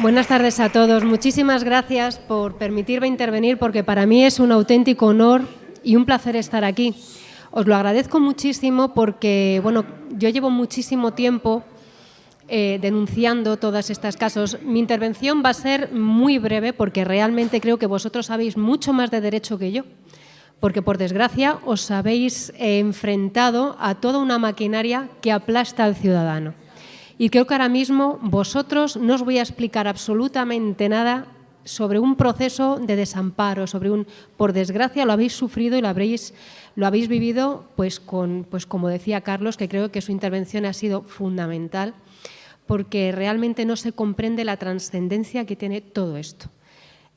Buenas tardes a todos. Muchísimas gracias por permitirme intervenir, porque para mí es un auténtico honor y un placer estar aquí. Os lo agradezco muchísimo porque, bueno, yo llevo muchísimo tiempo denunciando todos estos casos. Mi intervención va a ser muy breve porque realmente creo que vosotros sabéis mucho más de derecho que yo, porque por desgracia os habéis enfrentado a toda una maquinaria que aplasta al ciudadano. Y creo que ahora mismo vosotros no os voy a explicar absolutamente nada sobre un proceso de desamparo, por desgracia lo habéis sufrido y lo habéis vivido, pues como decía Carlos, que creo que su intervención ha sido fundamental, porque realmente no se comprende la trascendencia que tiene todo esto.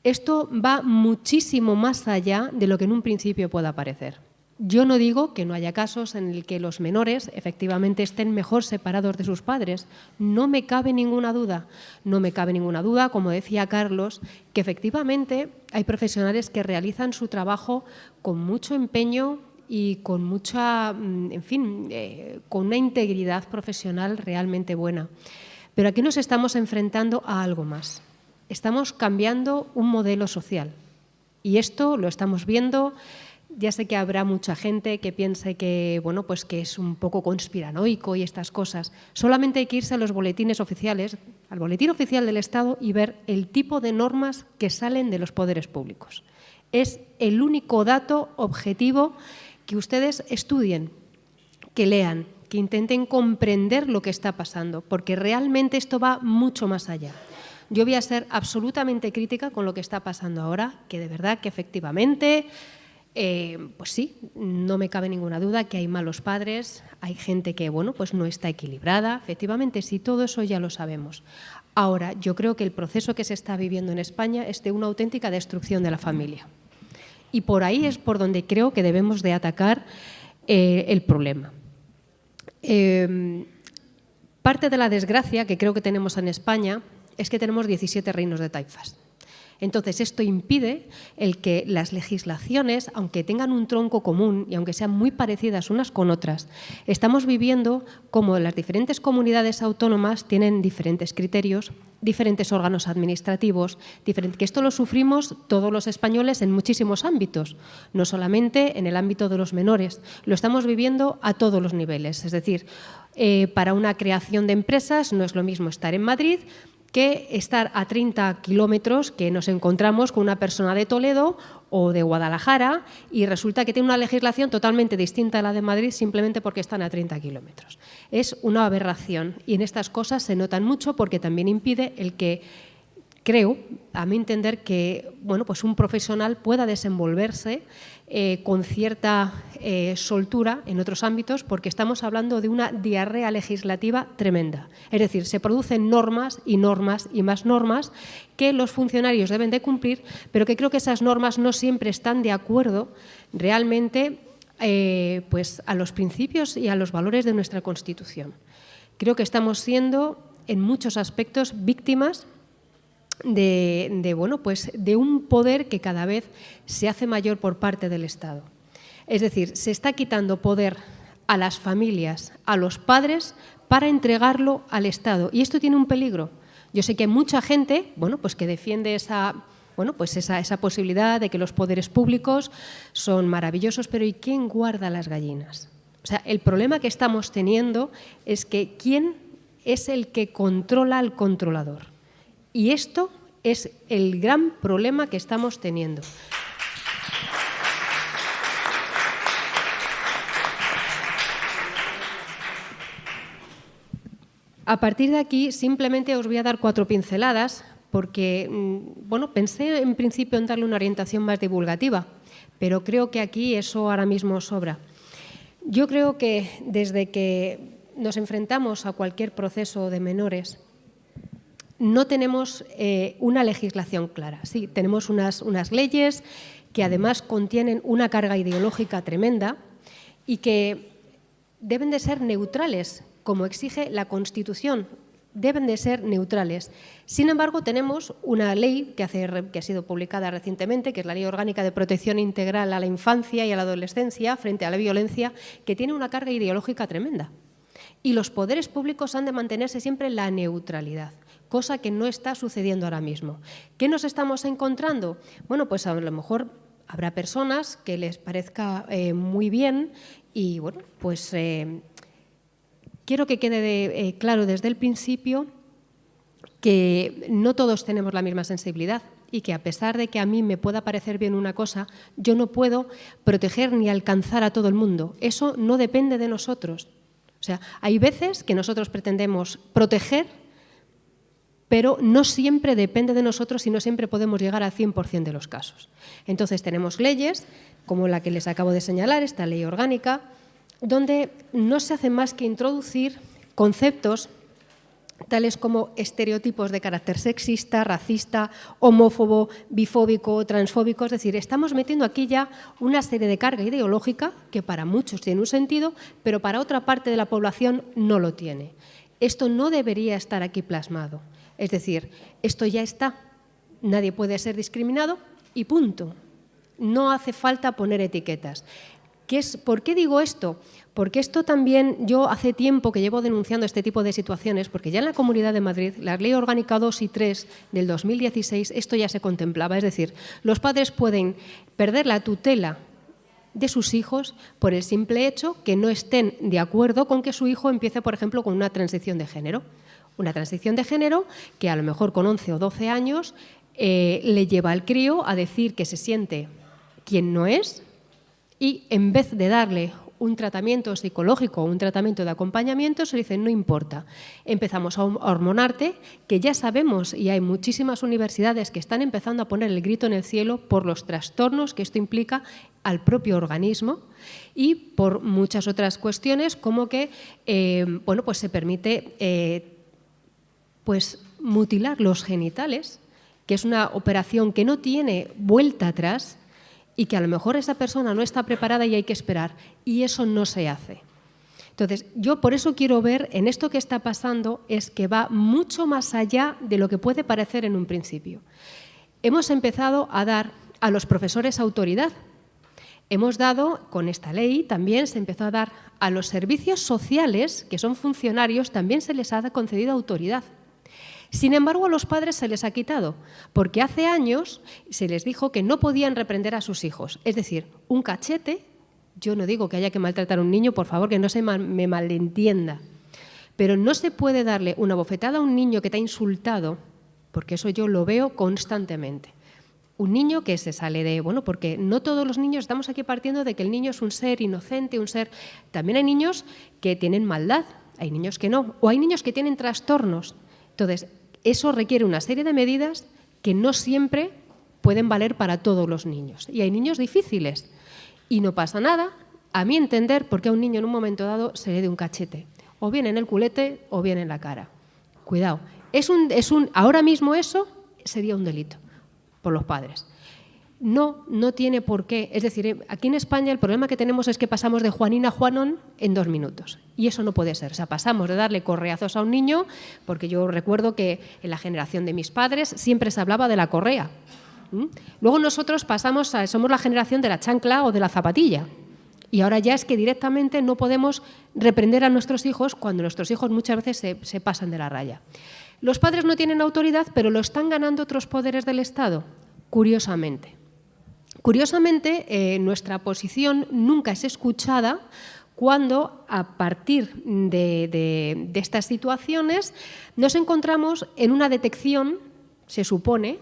Esto va muchísimo más allá de lo que en un principio pueda parecer. Yo no digo que no haya casos en el que los menores efectivamente estén mejor separados de sus padres. No me cabe ninguna duda. No me cabe ninguna duda, como decía Carlos, que efectivamente hay profesionales que realizan su trabajo con mucho empeño y con mucha, en fin, con una integridad profesional realmente buena. Pero aquí nos estamos enfrentando a algo más. Estamos cambiando un modelo social. Y esto lo estamos viendo. Ya sé que habrá mucha gente que piense que, bueno, pues que es un poco conspiranoico y estas cosas. Solamente hay que irse a los boletines oficiales, al boletín oficial del Estado y ver el tipo de normas que salen de los poderes públicos. Es el único dato objetivo que ustedes estudien, que lean, que intenten comprender lo que está pasando, porque realmente esto va mucho más allá. Yo voy a ser absolutamente crítica con lo que está pasando ahora, que de verdad que efectivamente... pues sí, no me cabe ninguna duda que hay malos padres, hay gente que, bueno, pues no está equilibrada. Efectivamente, sí, todo eso ya lo sabemos. Ahora, yo creo que el proceso que se está viviendo en España es de una auténtica destrucción de la familia. Y por ahí es por donde creo que debemos de atacar el problema. Parte de la desgracia que creo que tenemos en España es que tenemos 17 reinos de taifas. Entonces, esto impide el que las legislaciones, aunque tengan un tronco común y aunque sean muy parecidas unas con otras, estamos viviendo como las diferentes comunidades autónomas tienen diferentes criterios, diferentes órganos administrativos, que esto lo sufrimos todos los españoles en muchísimos ámbitos, no solamente en el ámbito de los menores, lo estamos viviendo a todos los niveles. Es decir, para una creación de empresas no es lo mismo estar en Madrid que estar a 30 kilómetros, que nos encontramos con una persona de Toledo o de Guadalajara y resulta que tiene una legislación totalmente distinta a la de Madrid simplemente porque están a 30 kilómetros. Es una aberración y en estas cosas se notan mucho porque también impide el que, creo, a mi entender, que bueno, pues un profesional pueda desenvolverse con cierta soltura en otros ámbitos, porque estamos hablando de una diarrea legislativa tremenda. Es decir, se producen normas y normas y más normas que los funcionarios deben de cumplir, pero que creo que esas normas no siempre están de acuerdo realmente pues a los principios y a los valores de nuestra Constitución. Creo que estamos siendo en muchos aspectos víctimas de un poder que cada vez se hace mayor por parte del Estado. Es decir, se está quitando poder a las familias, a los padres, para entregarlo al Estado. Y esto tiene un peligro. Yo sé que hay mucha gente, bueno, pues que defiende esa posibilidad de que los poderes públicos son maravillosos, pero ¿y quién guarda las gallinas? O sea, el problema que estamos teniendo es que ¿quién es el que controla al controlador? Y esto es el gran problema que estamos teniendo. A partir de aquí, simplemente os voy a dar 4 pinceladas, porque bueno, pensé en principio en darle una orientación más divulgativa, pero creo que aquí eso ahora mismo sobra. Yo creo que desde que nos enfrentamos a cualquier proceso de menores, no tenemos una legislación clara. Sí, tenemos unas leyes que además contienen una carga ideológica tremenda y que deben de ser neutrales, como exige la Constitución. Deben de ser neutrales. Sin embargo, tenemos una ley que ha sido publicada recientemente, que es la Ley Orgánica de Protección Integral a la Infancia y a la Adolescencia frente a la violencia, que tiene una carga ideológica tremenda. Y los poderes públicos han de mantenerse siempre en la neutralidad. cosa que no está sucediendo ahora mismo. ¿Qué nos estamos encontrando? Bueno, pues a lo mejor habrá personas que les parezca muy bien y, bueno, pues quiero que quede claro desde el principio que no todos tenemos la misma sensibilidad y que a pesar de que a mí me pueda parecer bien una cosa, yo no puedo proteger ni alcanzar a todo el mundo. Eso no depende de nosotros. O sea, hay veces que nosotros pretendemos proteger, pero no siempre depende de nosotros y no siempre podemos llegar al 100% de los casos. Entonces tenemos leyes, como la que les acabo de señalar, esta ley orgánica, donde no se hace más que introducir conceptos tales como estereotipos de carácter sexista, racista, homófobo, bifóbico, transfóbico. Es decir, estamos metiendo aquí ya una serie de carga ideológica que para muchos tiene un sentido, pero para otra parte de la población no lo tiene. Esto no debería estar aquí plasmado. Es decir, esto ya está. Nadie puede ser discriminado y punto. No hace falta poner etiquetas. ¿Por qué digo esto? Porque esto también, yo hace tiempo que llevo denunciando este tipo de situaciones, porque ya en la Comunidad de Madrid, la Ley Orgánica 2 y 3 del 2016, esto ya se contemplaba. Es decir, los padres pueden perder la tutela de sus hijos por el simple hecho que no estén de acuerdo con que su hijo empiece, por ejemplo, con una transición de género. Una transición de género que a lo mejor con 11 o 12 años le lleva al crío a decir que se siente quien no es, y en vez de darle un tratamiento psicológico o un tratamiento de acompañamiento, se dice no importa. Empezamos a hormonarte, que ya sabemos, y hay muchísimas universidades que están empezando a poner el grito en el cielo por los trastornos que esto implica al propio organismo y por muchas otras cuestiones como que bueno, pues se permite pues mutilar los genitales, que es una operación que no tiene vuelta atrás y que a lo mejor esa persona no está preparada y hay que esperar, y eso no se hace. Entonces, yo por eso quiero ver en esto que está pasando es que va mucho más allá de lo que puede parecer en un principio. Hemos empezado a dar a los profesores autoridad. Hemos dado, con esta ley, también se empezó a dar a los servicios sociales, que son funcionarios, también se les ha concedido autoridad. Sin embargo, a los padres se les ha quitado, porque hace años se les dijo que no podían reprender a sus hijos. Es decir, un cachete, yo no digo que haya que maltratar a un niño, por favor, que no se me malentienda, pero no se puede darle una bofetada a un niño que te ha insultado, porque eso yo lo veo constantemente. Un niño que se sale de... Bueno, porque no todos los niños, estamos aquí partiendo de que el niño es un ser inocente, un ser... También hay niños que tienen maldad, hay niños que no, o hay niños que tienen trastornos. Entonces, eso requiere una serie de medidas que no siempre pueden valer para todos los niños. Y hay niños difíciles. Y no pasa nada, a mi entender, porque a un niño en un momento dado se le dé un cachete. O bien en el culete o bien en la cara. Cuidado. Ahora mismo eso sería un delito por los padres. No tiene por qué. Es decir, aquí en España el problema que tenemos es que pasamos de Juanín a Juanón en 2 minutos. Y eso no puede ser. O sea, pasamos de darle correazos a un niño, porque yo recuerdo que en la generación de mis padres siempre se hablaba de la correa. Luego nosotros somos la generación de la chancla o de la zapatilla. Y ahora ya es que directamente no podemos reprender a nuestros hijos cuando nuestros hijos muchas veces se pasan de la raya. Los padres no tienen autoridad, pero lo están ganando otros poderes del Estado, curiosamente. Curiosamente, nuestra posición nunca es escuchada cuando, a partir de estas situaciones, nos encontramos en una detección, se supone.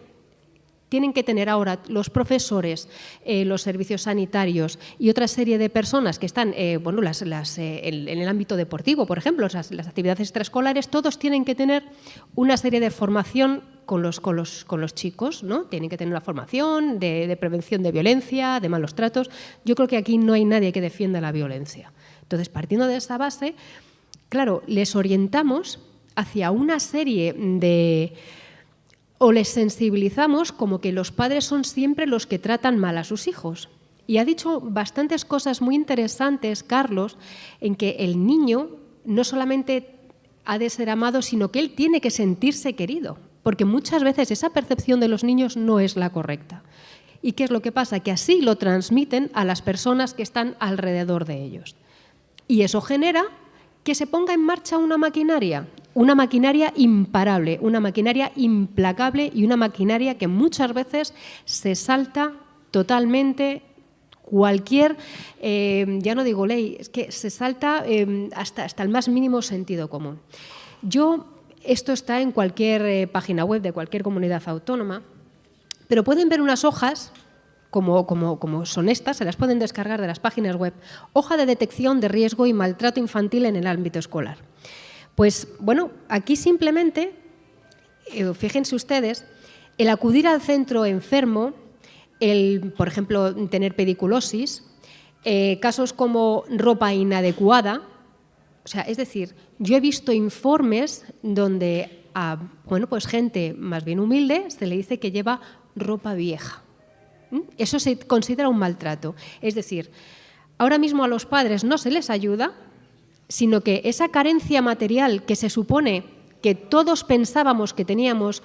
Tienen que tener ahora los profesores, los servicios sanitarios y otra serie de personas que están en el ámbito deportivo, por ejemplo, las actividades extraescolares, todos tienen que tener una serie de formación con los chicos, ¿no? Tienen que tener una formación de prevención de violencia, de malos tratos. Yo creo que aquí no hay nadie que defienda la violencia. Entonces, partiendo de esa base, claro, les orientamos hacia una serie o les sensibilizamos como que los padres son siempre los que tratan mal a sus hijos. Y ha dicho bastantes cosas muy interesantes, Carlos, en que el niño no solamente ha de ser amado, sino que él tiene que sentirse querido, porque muchas veces esa percepción de los niños no es la correcta. ¿Y qué es lo que pasa? Que así lo transmiten a las personas que están alrededor de ellos. Y eso genera que se ponga en marcha una maquinaria. una maquinaria imparable, una maquinaria implacable y una maquinaria que muchas veces se salta totalmente cualquier, ya no digo ley, es que se salta hasta el más mínimo sentido común. Esto está en cualquier página web de cualquier comunidad autónoma, pero pueden ver unas hojas como son estas, se las pueden descargar de las páginas web, hoja de detección de riesgo y maltrato infantil en el ámbito escolar. Pues bueno, aquí simplemente, fíjense ustedes, el acudir al centro enfermo, por ejemplo, tener pediculosis, casos como ropa inadecuada, o sea, es decir, yo he visto informes donde a pues gente más bien humilde se le dice que lleva ropa vieja. Eso se considera un maltrato. Es decir, ahora mismo a los padres no se les ayuda, sino que esa carencia material que se supone que todos pensábamos que teníamos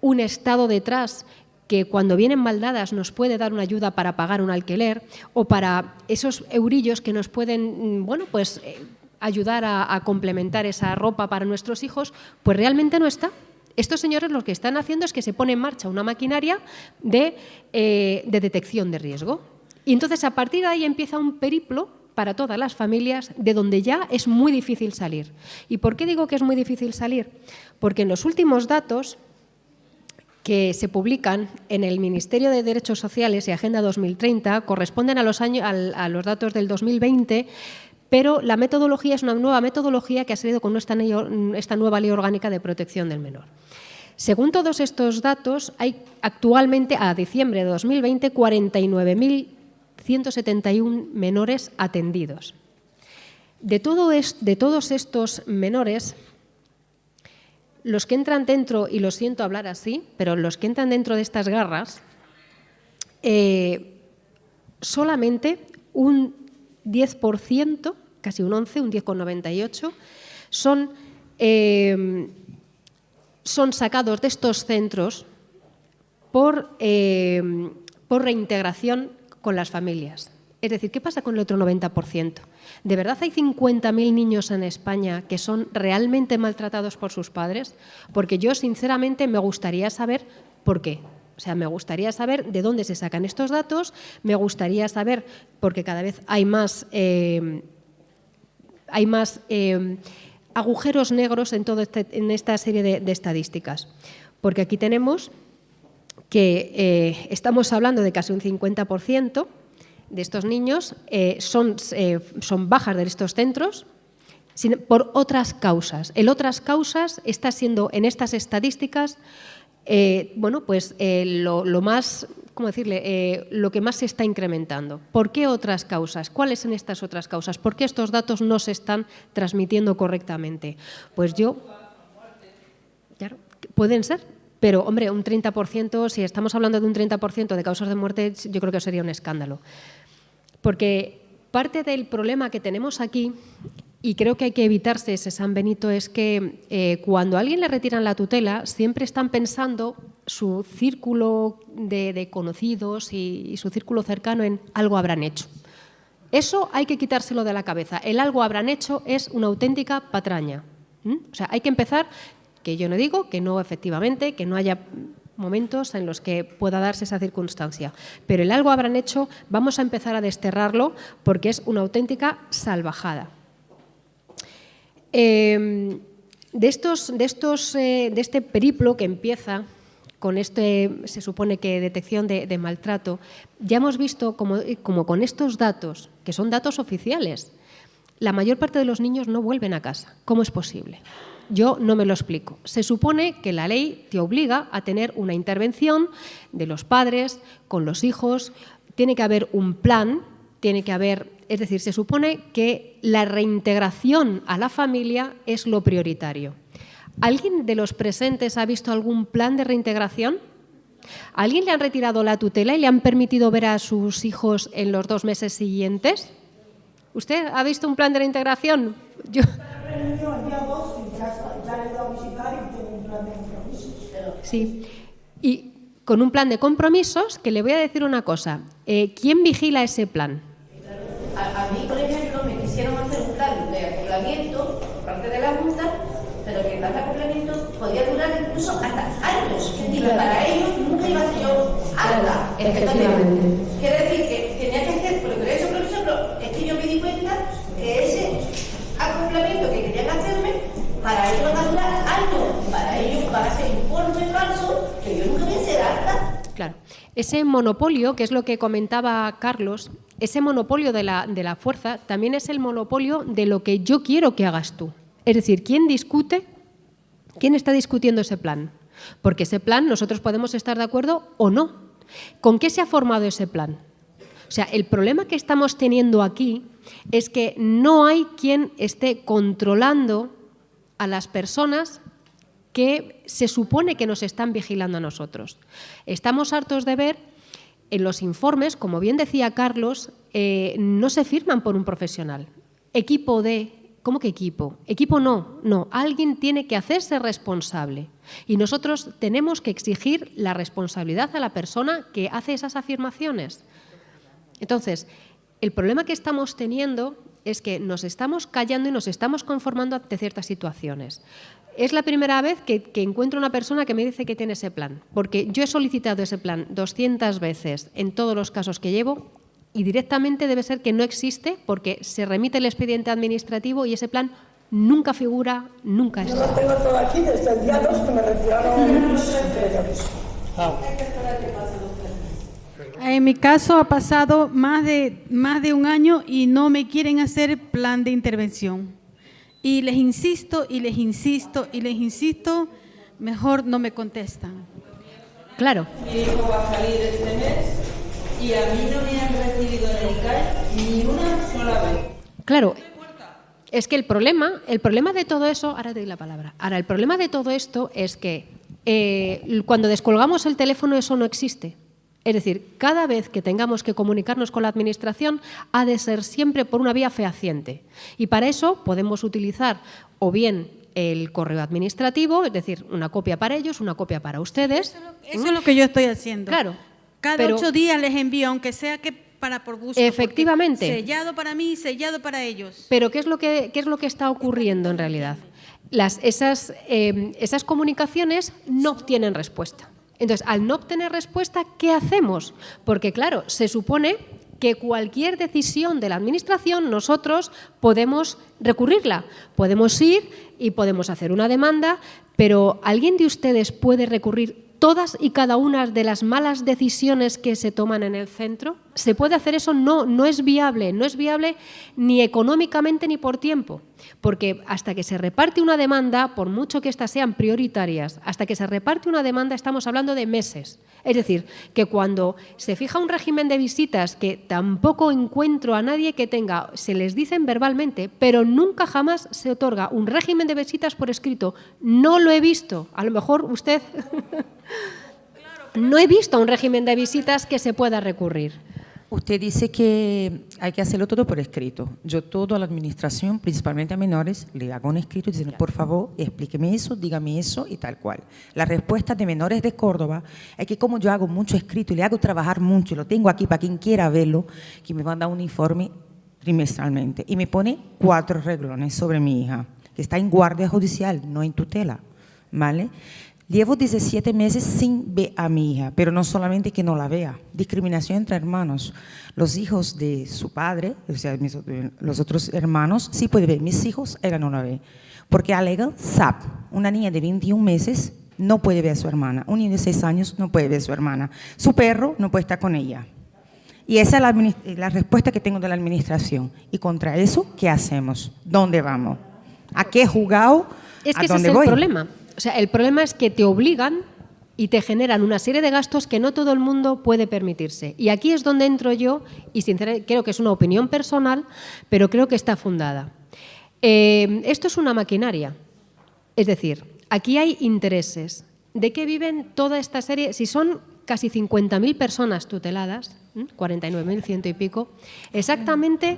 un Estado detrás que cuando vienen mal dadas nos puede dar una ayuda para pagar un alquiler o para esos eurillos que nos pueden ayudar a complementar esa ropa para nuestros hijos, pues realmente no está. Estos señores lo que están haciendo es que se pone en marcha una maquinaria de detección de riesgo. Y entonces a partir de ahí empieza un periplo para todas las familias, de donde ya es muy difícil salir. ¿Y por qué digo que es muy difícil salir? Porque en los últimos datos que se publican en el Ministerio de Derechos Sociales y Agenda 2030 corresponden a los datos del 2020, pero la metodología es una nueva metodología que ha salido con esta nueva Ley Orgánica de Protección del Menor. Según todos estos datos, hay actualmente, a diciembre de 2020, 49.171 menores atendidos. De todos estos menores, los que entran dentro, y lo siento hablar así, pero los que entran dentro de estas garras, solamente un 10%, casi un 11%, un 10,98%, son sacados de estos centros por reintegración con las familias. Es decir, ¿qué pasa con el otro 90%? ¿De verdad hay 50.000 niños en España que son realmente maltratados por sus padres? Porque yo, sinceramente, me gustaría saber por qué. O sea, me gustaría saber de dónde se sacan estos datos, me gustaría saber, porque cada vez hay más agujeros negros en esta serie de estadísticas. Porque aquí tenemos que estamos hablando de casi un 50% de estos niños son bajas de estos centros por otras causas. El otras causas está siendo en estas estadísticas lo más, ¿cómo decirle? Lo que más se está incrementando. ¿Por qué otras causas? ¿Cuáles son estas otras causas? ¿Por qué estos datos no se están transmitiendo correctamente? Pues claro, pueden ser. Pero, hombre, un 30%, si estamos hablando de un 30% de causas de muerte, yo creo que sería un escándalo. Porque parte del problema que tenemos aquí, y creo que hay que evitarse ese San Benito, es que cuando a alguien le retiran la tutela, siempre están pensando su círculo de conocidos y su círculo cercano en algo habrán hecho. Eso hay que quitárselo de la cabeza. El algo habrán hecho es una auténtica patraña. O sea, hay que empezar... Que yo no digo que no, efectivamente, que no haya momentos en los que pueda darse esa circunstancia, pero el algo habrán hecho, vamos a empezar a desterrarlo porque es una auténtica salvajada. De este periplo que empieza con se supone que detección de maltrato, ya hemos visto como con estos datos, que son datos oficiales, la mayor parte de los niños no vuelven a casa. ¿Cómo es posible? Yo no me lo explico. Se supone que la ley te obliga a tener una intervención de los padres con los hijos, tiene que haber un plan, es decir, se supone que la reintegración a la familia es lo prioritario. ¿Alguien de los presentes ha visto algún plan de reintegración? ¿A alguien le han retirado la tutela y le han permitido ver a sus hijos en los 2 meses siguientes? ¿Usted ha visto un plan de reintegración? Yo... Sí, y con un plan de compromisos, que le voy a decir una cosa, ¿quién vigila ese plan? A mí, por ejemplo, me quisieron hacer un plan de acoplamiento por parte de la Junta pero que el plan de acoplamiento podía durar incluso hasta años. Es decir, para ellos nunca iba a ser yo alta. Efectivamente. Quiere decir que tenía que hacer progreso, pero es que yo me di cuenta que ese acoplamiento que querían hacerme, para ellos va a durar años, para ellos va a ser informe falso, que yo nunca voy a ser alta. Claro. Ese monopolio, que es lo que comentaba Carlos, ese monopolio de la fuerza también es el monopolio de lo que yo quiero que hagas tú. Es decir, ¿quién discute? ¿Quién está discutiendo ese plan? Porque ese plan nosotros podemos estar de acuerdo o no. ¿Con qué se ha formado ese plan? O sea, el problema que estamos teniendo aquí es que no hay quien esté controlando a las personas que se supone que nos están vigilando a nosotros. Estamos hartos de ver en los informes, como bien decía Carlos, no se firman por un profesional. Equipo de... ¿Cómo que equipo? Equipo no. Alguien tiene que hacerse responsable. Y nosotros tenemos que exigir la responsabilidad a la persona que hace esas afirmaciones. Entonces, el problema que estamos teniendo es que nos estamos callando y nos estamos conformando ante ciertas situaciones. Es la primera vez que encuentro una persona que me dice que tiene ese plan, porque yo he solicitado ese plan 200 veces en todos los casos que llevo y directamente debe ser que no existe porque se remite el expediente administrativo y ese plan nunca figura, nunca está. Yo lo tengo todo aquí desde el día 2 que me retiraron los empresarios. En mi caso ha pasado más de un año y no me quieren hacer plan de intervención. Y les insisto, mejor no me contestan. Claro. Mi hijo va a salir este mes y a mí no me han recibido en el CAE ni una sola vez. Claro. Es que el problema de todo eso, ahora te doy la palabra, el problema de todo esto es que cuando descolgamos el teléfono eso no existe. Es decir, cada vez que tengamos que comunicarnos con la Administración ha de ser siempre por una vía fehaciente. Y para eso podemos utilizar o bien el correo administrativo, es decir, una copia para ellos, una copia para ustedes. Eso es lo que yo estoy haciendo. Claro. Cada 8 días les envío, aunque sea que para por gusto. Efectivamente. Sellado para mí, sellado para ellos. Pero ¿qué es lo que está ocurriendo en realidad? Esas comunicaciones no obtienen respuesta. Entonces, al no obtener respuesta, ¿qué hacemos? Porque, claro, se supone que cualquier decisión de la Administración nosotros podemos recurrirla. Podemos ir y podemos hacer una demanda, pero ¿alguien de ustedes puede recurrir todas y cada una de las malas decisiones que se toman en el centro? ¿Se puede hacer eso? No es viable. No es viable ni económicamente ni por tiempo. Porque hasta que se reparte una demanda, por mucho que éstas sean prioritarias, hasta que se reparte una demanda estamos hablando de meses. Es decir, que cuando se fija un régimen de visitas que tampoco encuentro a nadie que tenga, se les dicen verbalmente, pero nunca jamás se otorga un régimen de visitas por escrito. No lo he visto. A lo mejor usted... No he visto un régimen de visitas que se pueda recurrir. Usted dice que hay que hacerlo todo por escrito. Yo todo a la administración, principalmente a menores, le hago un escrito diciendo, por favor, explíqueme eso, dígame eso y tal cual. La respuesta de menores de Córdoba es que como yo hago mucho escrito y le hago trabajar mucho, y lo tengo aquí para quien quiera verlo, que me manda un informe trimestralmente y me pone 4 reglones sobre mi hija, que está en guardia judicial, no en tutela, ¿vale? Llevo 17 meses sin ver a mi hija, pero no solamente que no la vea, discriminación entre hermanos. Los hijos de su padre, o sea, los otros hermanos, sí puede ver. Mis hijos, ella no la ve. Porque alegan SAP. Una niña de 21 meses no puede ver a su hermana. Un niño de 6 años no puede ver a su hermana. Su perro no puede estar con ella. Y esa es la respuesta que tengo de la administración. Y contra eso, ¿qué hacemos? ¿Dónde vamos? ¿A qué juzgado? Es que ¿A dónde ese es voy? el problema. O sea, el problema es que te obligan y te generan una serie de gastos que no todo el mundo puede permitirse. Y aquí es donde entro yo, y sinceramente creo que es una opinión personal, pero creo que está fundada. Esto es una maquinaria. Es decir, aquí hay intereses. ¿De qué viven toda esta serie? Si son casi 50.000 personas tuteladas, 49.100 y pico, exactamente,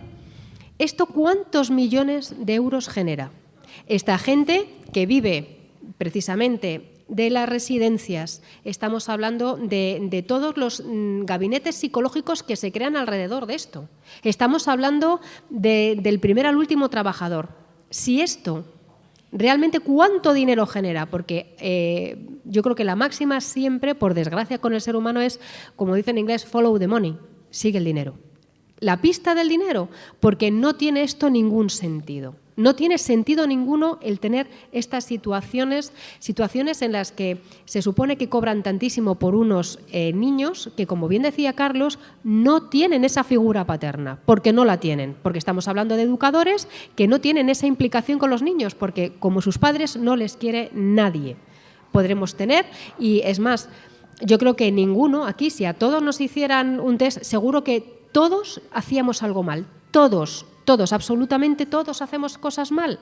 ¿esto cuántos millones de euros genera? Esta gente que vive precisamente de las residencias, estamos hablando de todos los gabinetes psicológicos que se crean alrededor de esto. Estamos hablando del primer al último trabajador. Si esto realmente cuánto dinero genera, porque yo creo que la máxima siempre, por desgracia con el ser humano, es, como dice en inglés, follow the money, sigue el dinero. La pista del dinero, porque no tiene esto ningún sentido. No tiene sentido ninguno el tener estas situaciones en las que se supone que cobran tantísimo por unos niños que, como bien decía Carlos, no tienen esa figura paterna, porque no la tienen, porque estamos hablando de educadores que no tienen esa implicación con los niños, porque como sus padres no les quiere nadie. Podremos tener, y es más, yo creo que ninguno aquí, si a todos nos hicieran un test, seguro que todos hacíamos algo mal, todos, absolutamente todos hacemos cosas mal.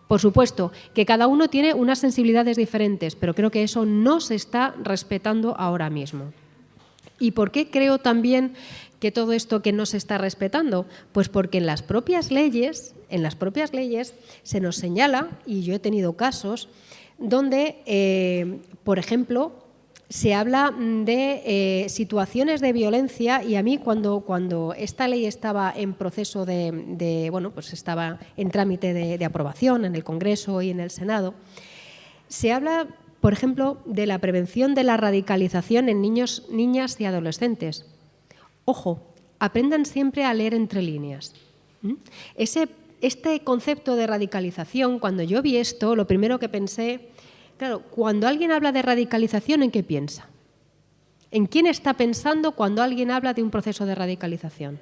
Por supuesto, que cada uno tiene unas sensibilidades diferentes, pero creo que eso no se está respetando ahora mismo. ¿Y por qué creo también que todo esto que no se está respetando? Pues porque en las propias leyes se nos señala, y yo he tenido casos, donde, por ejemplo, se habla de situaciones de violencia, y a mí cuando esta ley estaba en proceso pues estaba en trámite de aprobación en el Congreso y en el Senado, se habla, por ejemplo, de la prevención de la radicalización en niños, niñas y adolescentes. Ojo, aprendan siempre a leer entre líneas. Este concepto de radicalización, cuando yo vi esto, lo primero que pensé, claro, cuando alguien habla de radicalización, ¿en qué piensa? ¿En quién está pensando cuando alguien habla de un proceso de radicalización?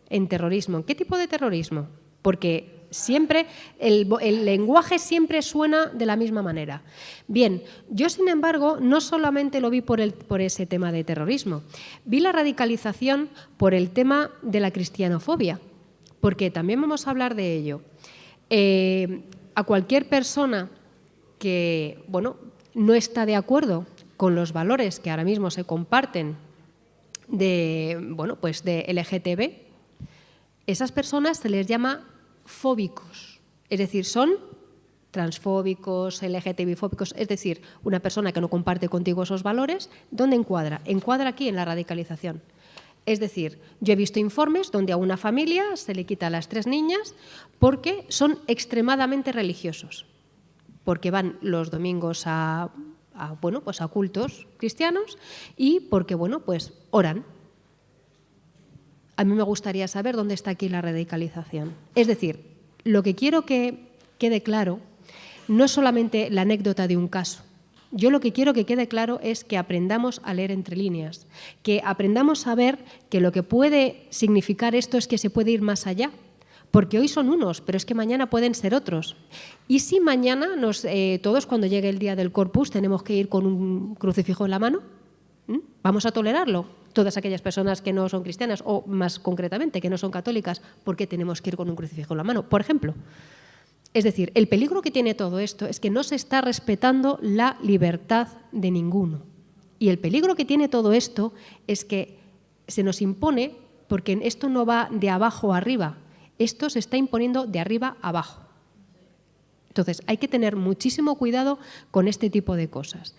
En terrorismo. ¿En qué tipo de terrorismo? Porque siempre el lenguaje siempre suena de la misma manera. Bien, yo sin embargo no solamente lo vi por ese tema de terrorismo, vi la radicalización por el tema de la cristianofobia, porque también vamos a hablar de ello. A cualquier persona que no está de acuerdo con los valores que ahora mismo se comparten de LGTB, esas personas se les llama fóbicos, es decir, son transfóbicos, LGTB-fóbicos, es decir, una persona que no comparte contigo esos valores. ¿Dónde encuadra? Encuadra aquí en la radicalización. Es decir, yo he visto informes donde a una familia se le quita a las 3 niñas porque son extremadamente religiosos, porque van los domingos a cultos cristianos y porque oran. A mí me gustaría saber dónde está aquí la radicalización. Es decir, lo que quiero que quede claro no es solamente la anécdota de un caso. Yo lo que quiero que quede claro es que aprendamos a leer entre líneas, que aprendamos a ver que lo que puede significar esto es que se puede ir más allá. Porque hoy son unos, pero es que mañana pueden ser otros. ¿Y si mañana todos, cuando llegue el día del Corpus, tenemos que ir con un crucifijo en la mano? ¿Vamos a tolerarlo? Todas aquellas personas que no son cristianas, o más concretamente, que no son católicas, ¿por qué tenemos que ir con un crucifijo en la mano? Por ejemplo. Es decir, el peligro que tiene todo esto es que no se está respetando la libertad de ninguno. Y el peligro que tiene todo esto es que se nos impone, porque esto no va de abajo a arriba, esto se está imponiendo de arriba a abajo. Entonces, hay que tener muchísimo cuidado con este tipo de cosas.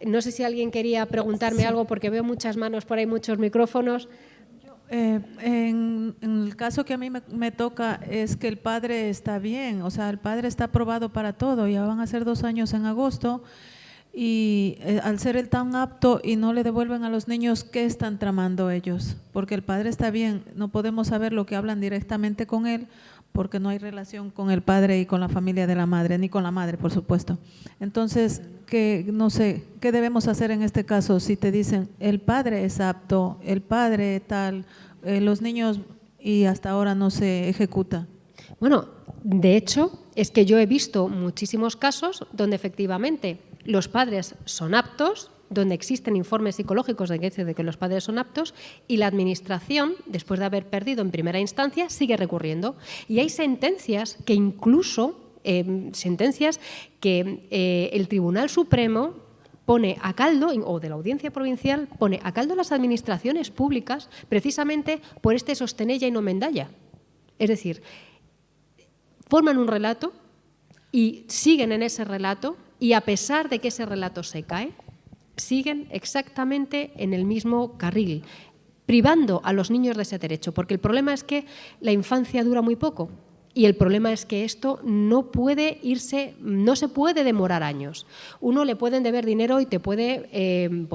No sé si alguien quería preguntarme algo, porque veo muchas manos por ahí, muchos micrófonos. En el caso que a mí me toca es que el padre está bien, o sea, el padre está aprobado para todo, ya van a ser 2 años en agosto, y al ser él tan apto y no le devuelven a los niños, ¿qué están tramando ellos? Porque el padre está bien, no podemos saber lo que hablan directamente con él, porque no hay relación con el padre y con la familia de la madre, ni con la madre, por supuesto. Entonces, no sé, ¿qué debemos hacer en este caso? Si te dicen, el padre es apto, el padre tal, los niños, y hasta ahora no se ejecuta. Bueno, de hecho, es que yo he visto muchísimos casos donde efectivamente los padres son aptos, donde existen informes psicológicos de que los padres son aptos, y la administración, después de haber perdido en primera instancia, sigue recurriendo. Y hay sentencias que incluso, el Tribunal Supremo pone a caldo, o de la Audiencia Provincial, pone a caldo las administraciones públicas precisamente por este sostenella y no mendalla. Es decir, forman un relato y siguen en ese relato, y a pesar de que ese relato se cae, siguen exactamente en el mismo carril, privando a los niños de ese derecho, porque el problema es que la infancia dura muy poco Y el problema es que esto no puede irse, no se puede demorar años. Uno le pueden deber dinero y te puede,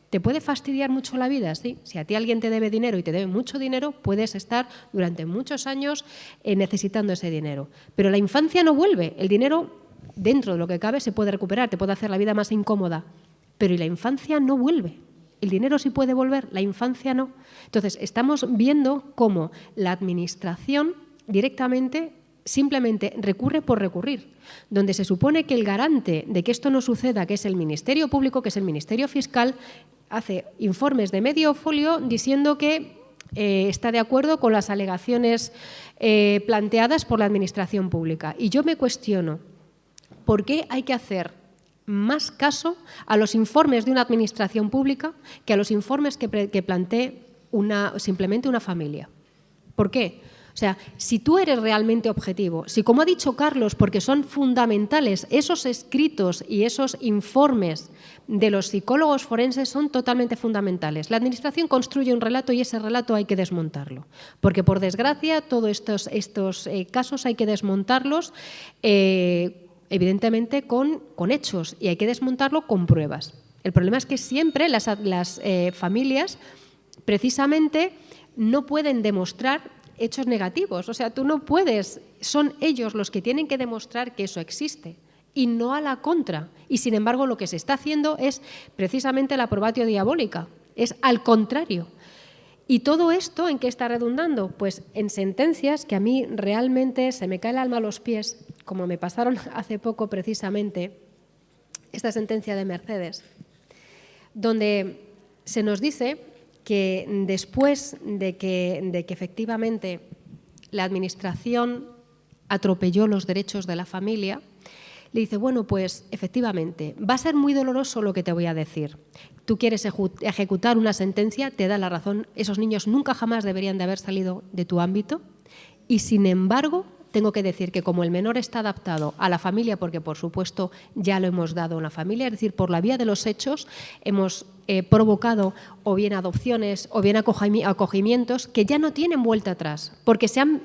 te puede fastidiar mucho la vida, ¿sí? Si a ti alguien te debe dinero y te debe mucho dinero, puedes estar durante muchos años necesitando ese dinero. Pero la infancia no vuelve. El dinero, dentro de lo que cabe, se puede recuperar, te puede hacer la vida más incómoda. Pero la infancia no vuelve. El dinero sí puede volver, la infancia no. Entonces, estamos viendo cómo la administración directamente, simplemente recurre por recurrir, donde se supone que el garante de que esto no suceda, que es el Ministerio Público, que es el Ministerio Fiscal, hace informes de medio folio diciendo que está de acuerdo con las alegaciones planteadas por la Administración Pública. Y yo me cuestiono, ¿por qué hay que hacer más caso a los informes de una administración pública que a los informes que plantee simplemente una familia? ¿Por qué? O sea, si tú eres realmente objetivo, si como ha dicho Carlos, porque son fundamentales, esos escritos y esos informes de los psicólogos forenses son totalmente fundamentales. La Administración construye un relato y ese relato hay que desmontarlo, porque por desgracia todos estos casos hay que desmontarlos evidentemente con hechos y hay que desmontarlo con pruebas. El problema es que siempre las familias precisamente no pueden demostrar hechos negativos. O sea, tú no puedes, son ellos los que tienen que demostrar que eso existe y no a la contra. Y sin embargo lo que se está haciendo es precisamente la probatio diabólica, es al contrario. ¿Y todo esto en qué está redundando? Pues en sentencias que a mí realmente se me cae el alma a los pies, como me pasaron hace poco precisamente, esta sentencia de Mercedes, donde se nos dice que después de que efectivamente la Administración atropelló los derechos de la familia, le dice, bueno, pues efectivamente, va a ser muy doloroso lo que te voy a decir. Tú quieres ejecutar una sentencia, te da la razón, esos niños nunca jamás deberían de haber salido de tu ámbito y sin embargo tengo que decir que como el menor está adaptado a la familia, porque por supuesto ya lo hemos dado en la familia, es decir, por la vía de los hechos hemos provocado o bien adopciones o bien acogimientos que ya no tienen vuelta atrás, porque se han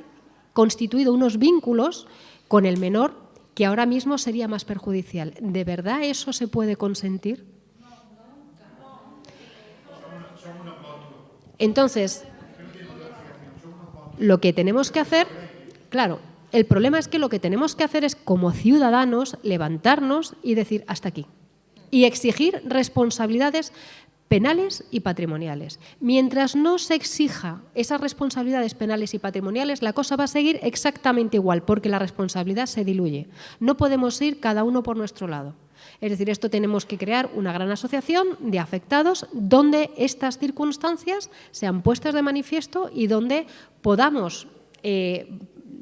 constituido unos vínculos con el menor que ahora mismo sería más perjudicial. ¿De verdad eso se puede consentir? Entonces, lo que tenemos que hacer, claro, el problema es que lo que tenemos que hacer es, como ciudadanos, levantarnos y decir hasta aquí. Y exigir responsabilidades penales y patrimoniales. Mientras no se exija esas responsabilidades penales y patrimoniales, la cosa va a seguir exactamente igual, porque la responsabilidad se diluye. No podemos ir cada uno por nuestro lado. Es decir, esto tenemos que crear una gran asociación de afectados donde estas circunstancias sean puestas de manifiesto y donde podamos,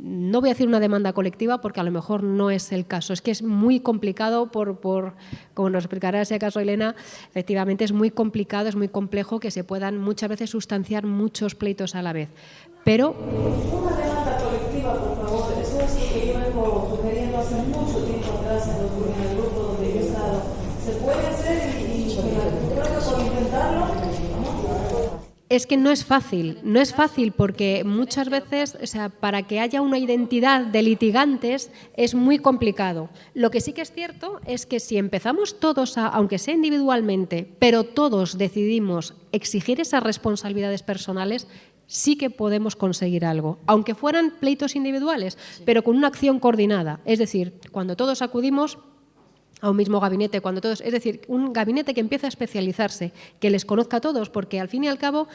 no voy a decir una demanda colectiva porque a lo mejor no es el caso, es que es muy complicado como nos explicará ese caso Elena, efectivamente es muy complicado, es muy complejo que se puedan muchas veces sustanciar muchos pleitos a la vez. Pero una demanda colectiva, por favor, eso es lo que yo vengo sugiriendo hace mucho tiempo atrás en el grupo donde yo he estado. ¿Se puede hacer y por intentarlo? es que no es fácil porque muchas veces, o sea, para que haya una identidad de litigantes es muy complicado. Lo que sí que es cierto es que si empezamos todos, aunque sea individualmente, pero todos decidimos exigir esas responsabilidades personales, sí que podemos conseguir algo, aunque fueran pleitos individuales, pero con una acción coordinada. Es decir, cuando todos acudimos a un mismo gabinete, es decir, un gabinete que empieza a especializarse, que les conozca a todos, porque al fin y al cabo,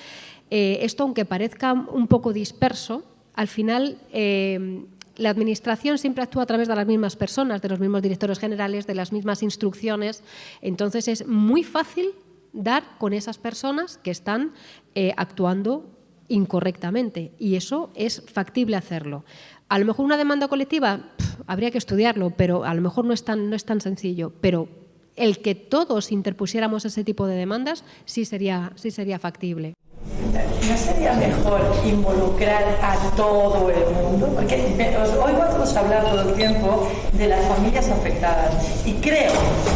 esto aunque parezca un poco disperso, al final la Administración siempre actúa a través de las mismas personas, de los mismos directores generales, de las mismas instrucciones, entonces es muy fácil dar con esas personas que están actuando incorrectamente y eso es factible hacerlo. A lo mejor una demanda colectiva habría que estudiarlo, pero a lo mejor no es tan sencillo, pero el que todos interpusiéramos ese tipo de demandas sí sería factible. ¿No sería mejor involucrar a todo el mundo? Porque os oigo a todos hablar todo el tiempo de las familias afectadas y creo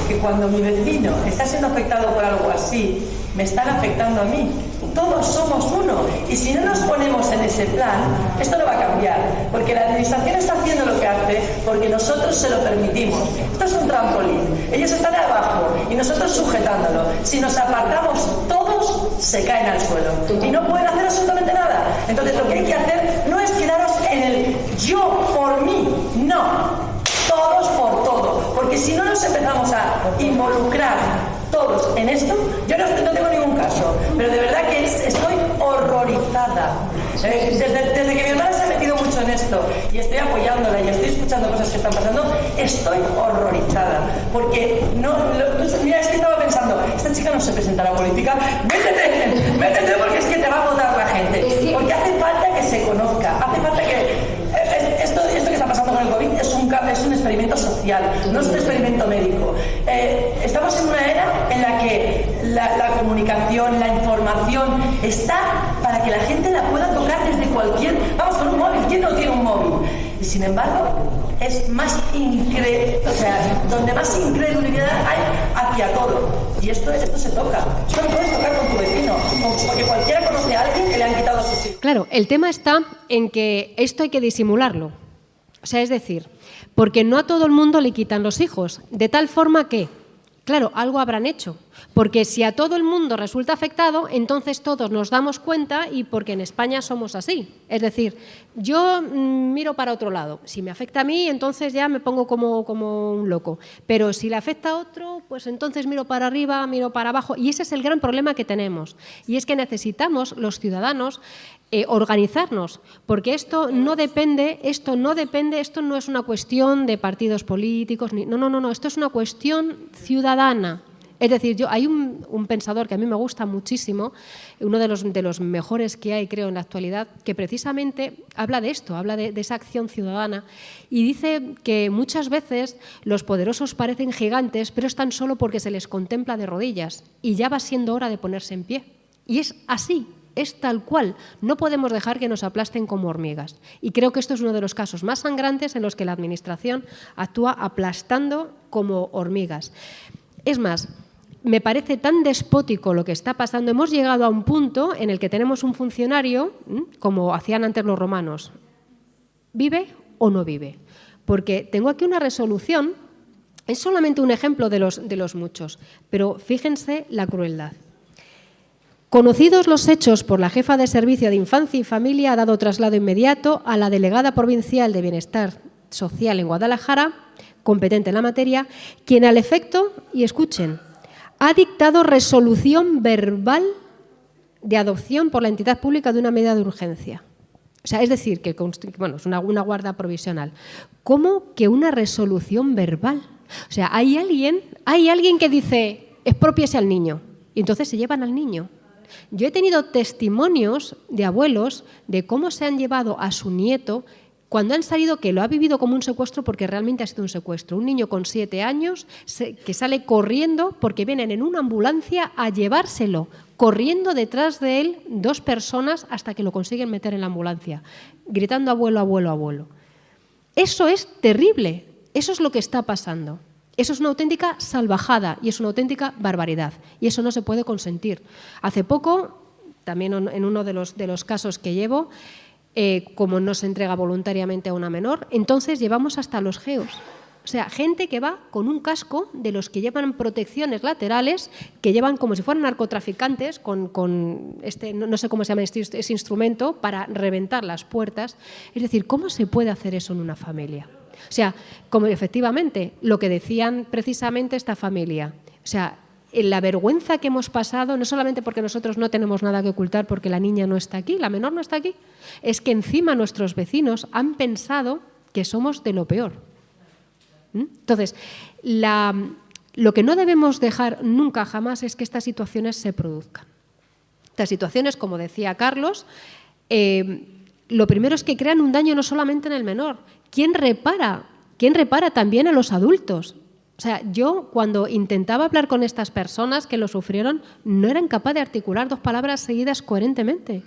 que cuando mi vecino está siendo afectado por algo así, me están afectando a mí. todos somos uno. Y si no nos ponemos en ese plan, esto no va a cambiar, porque la administración está haciendo lo que hace porque nosotros se lo permitimos. Esto es un trampolín. Ellos están abajo y nosotros sujetándolo. Si nos apartamos, todos se caen al suelo y no pueden hacer absolutamente nada. Entonces lo que hay que hacer no es quedaros en el yo por mí, no. Todos por todo, porque si no nos empezamos a involucrar todos en esto, yo no tengo ningún caso, pero de verdad que estoy horrorizada. Desde que mi hermana se ha metido mucho en esto y estoy apoyándola y estoy escuchando cosas que están pasando, estoy horrorizada, porque mira, es que estaba pensando, esta chica no se presenta a la política, métete porque es que te va a votar la gente, porque hace falta que se conozca, hace falta que... Esto que está pasando con el COVID es un experimento social, no es un experimento médico. Estamos en una era en la que la comunicación, la información está para que la gente la pueda tocar desde cualquier... Vamos, con un móvil, ¿quién no tiene un móvil? Y sin embargo, es más donde más incredulidad hay hacia todo. Y esto se toca. Esto lo puedes tocar con tu vecino, porque cualquiera conoce a alguien que le han quitado sus hijos. Claro, el tema está en que esto hay que disimularlo. O sea, es decir, porque no a todo el mundo le quitan los hijos, de tal forma que, claro, algo habrán hecho. Porque si a todo el mundo resulta afectado, entonces todos nos damos cuenta y porque en España somos así. Es decir, yo miro para otro lado. Si me afecta a mí, entonces ya me pongo como un loco. Pero si le afecta a otro, pues entonces miro para arriba, miro para abajo. Y ese es el gran problema que tenemos. Y es que necesitamos, los ciudadanos, organizarnos. Porque esto no es una cuestión de partidos políticos. No. Esto es una cuestión ciudadana. Es decir, hay un pensador que a mí me gusta muchísimo, uno de los mejores que hay, creo, en la actualidad, que precisamente habla de esto, habla de esa acción ciudadana y dice que muchas veces los poderosos parecen gigantes, pero es tan solo porque se les contempla de rodillas y ya va siendo hora de ponerse en pie. Y es así. Es tal cual. No podemos dejar que nos aplasten como hormigas. Y creo que esto es uno de los casos más sangrantes en los que la Administración actúa aplastando como hormigas. Es más, me parece tan despótico lo que está pasando. Hemos llegado a un punto en el que tenemos un funcionario, como hacían antes los romanos, ¿vive o no vive? Porque tengo aquí una resolución, es solamente un ejemplo de los muchos, pero fíjense la crueldad. Conocidos los hechos por la jefa de Servicio de Infancia y Familia, ha dado traslado inmediato a la delegada provincial de Bienestar Social en Guadalajara, competente en la materia, quien al efecto, y escuchen, ha dictado resolución verbal de adopción por la entidad pública de una medida de urgencia. O sea, es decir, que es una guarda provisional. ¿Cómo que una resolución verbal? O sea, hay alguien que dice, exprópiese al niño, y entonces se llevan al niño. Yo he tenido testimonios de abuelos de cómo se han llevado a su nieto cuando han salido, que lo ha vivido como un secuestro porque realmente ha sido un secuestro. Un niño con 7 años que sale corriendo porque vienen en una ambulancia a llevárselo, corriendo detrás de él 2 personas hasta que lo consiguen meter en la ambulancia, gritando abuelo, abuelo, abuelo. Eso es terrible, eso es lo que está pasando. Eso es una auténtica salvajada y es una auténtica barbaridad y eso no se puede consentir. Hace poco, también en uno de los casos que llevo, como no se entrega voluntariamente a una menor, entonces llevamos hasta los geos. O sea, gente que va con un casco de los que llevan protecciones laterales, que llevan como si fueran narcotraficantes con no sé cómo se llama ese instrumento, para reventar las puertas. Es decir, ¿cómo se puede hacer eso en una familia? O sea, como efectivamente lo que decían precisamente esta familia, o sea, la vergüenza que hemos pasado, no solamente porque nosotros no tenemos nada que ocultar porque la niña no está aquí, la menor no está aquí, es que encima nuestros vecinos han pensado que somos de lo peor. Entonces, lo que no debemos dejar nunca jamás es que estas situaciones se produzcan. Estas situaciones, como decía Carlos, lo primero es que crean un daño no solamente en el menor. ¿Quién repara? ¿Quién repara también a los adultos? O sea, yo cuando intentaba hablar con estas personas que lo sufrieron, no eran capaces de articular 2 palabras seguidas coherentemente.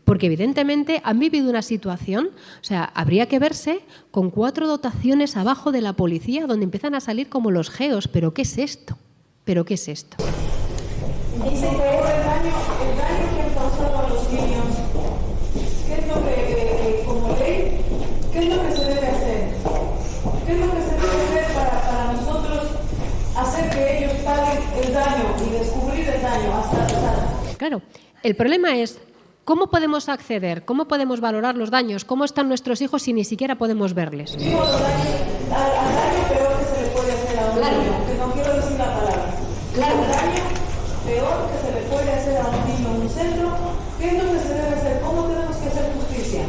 Porque evidentemente han vivido una situación, o sea, habría que verse con 4 dotaciones abajo de la policía donde empiezan a salir como los geos. ¿Pero qué es esto? ¿Pero qué es esto? Dice que el daño que salva a los niños, ¿qué es lo que, como ley, qué es lo que se debe hacer? ¿Qué es lo que se debe hacer para nosotros hacer que ellos paguen el daño y descubrir el daño hasta Claro, el problema es cómo podemos acceder, cómo podemos valorar los daños, cómo están nuestros hijos si ni siquiera podemos verles. digo los daños, al daño peor que se le puede hacer a un niño, que no quiero decir la palabra. Claro. El daño peor que se le puede hacer a un niño en un centro, ¿qué es lo que se debe hacer? ¿Cómo tenemos que hacer justicia?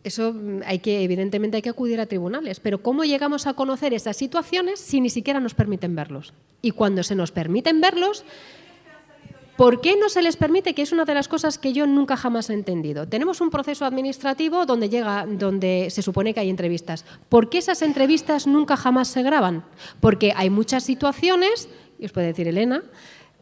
Eso evidentemente hay que acudir a tribunales, pero ¿cómo llegamos a conocer esas situaciones si ni siquiera nos permiten verlos? Y cuando se nos permiten verlos, ¿por qué no se les permite? Que es una de las cosas que yo nunca jamás he entendido. Tenemos un proceso administrativo donde se supone que hay entrevistas. ¿Por qué esas entrevistas nunca jamás se graban? Porque hay muchas situaciones, y os puede decir Elena,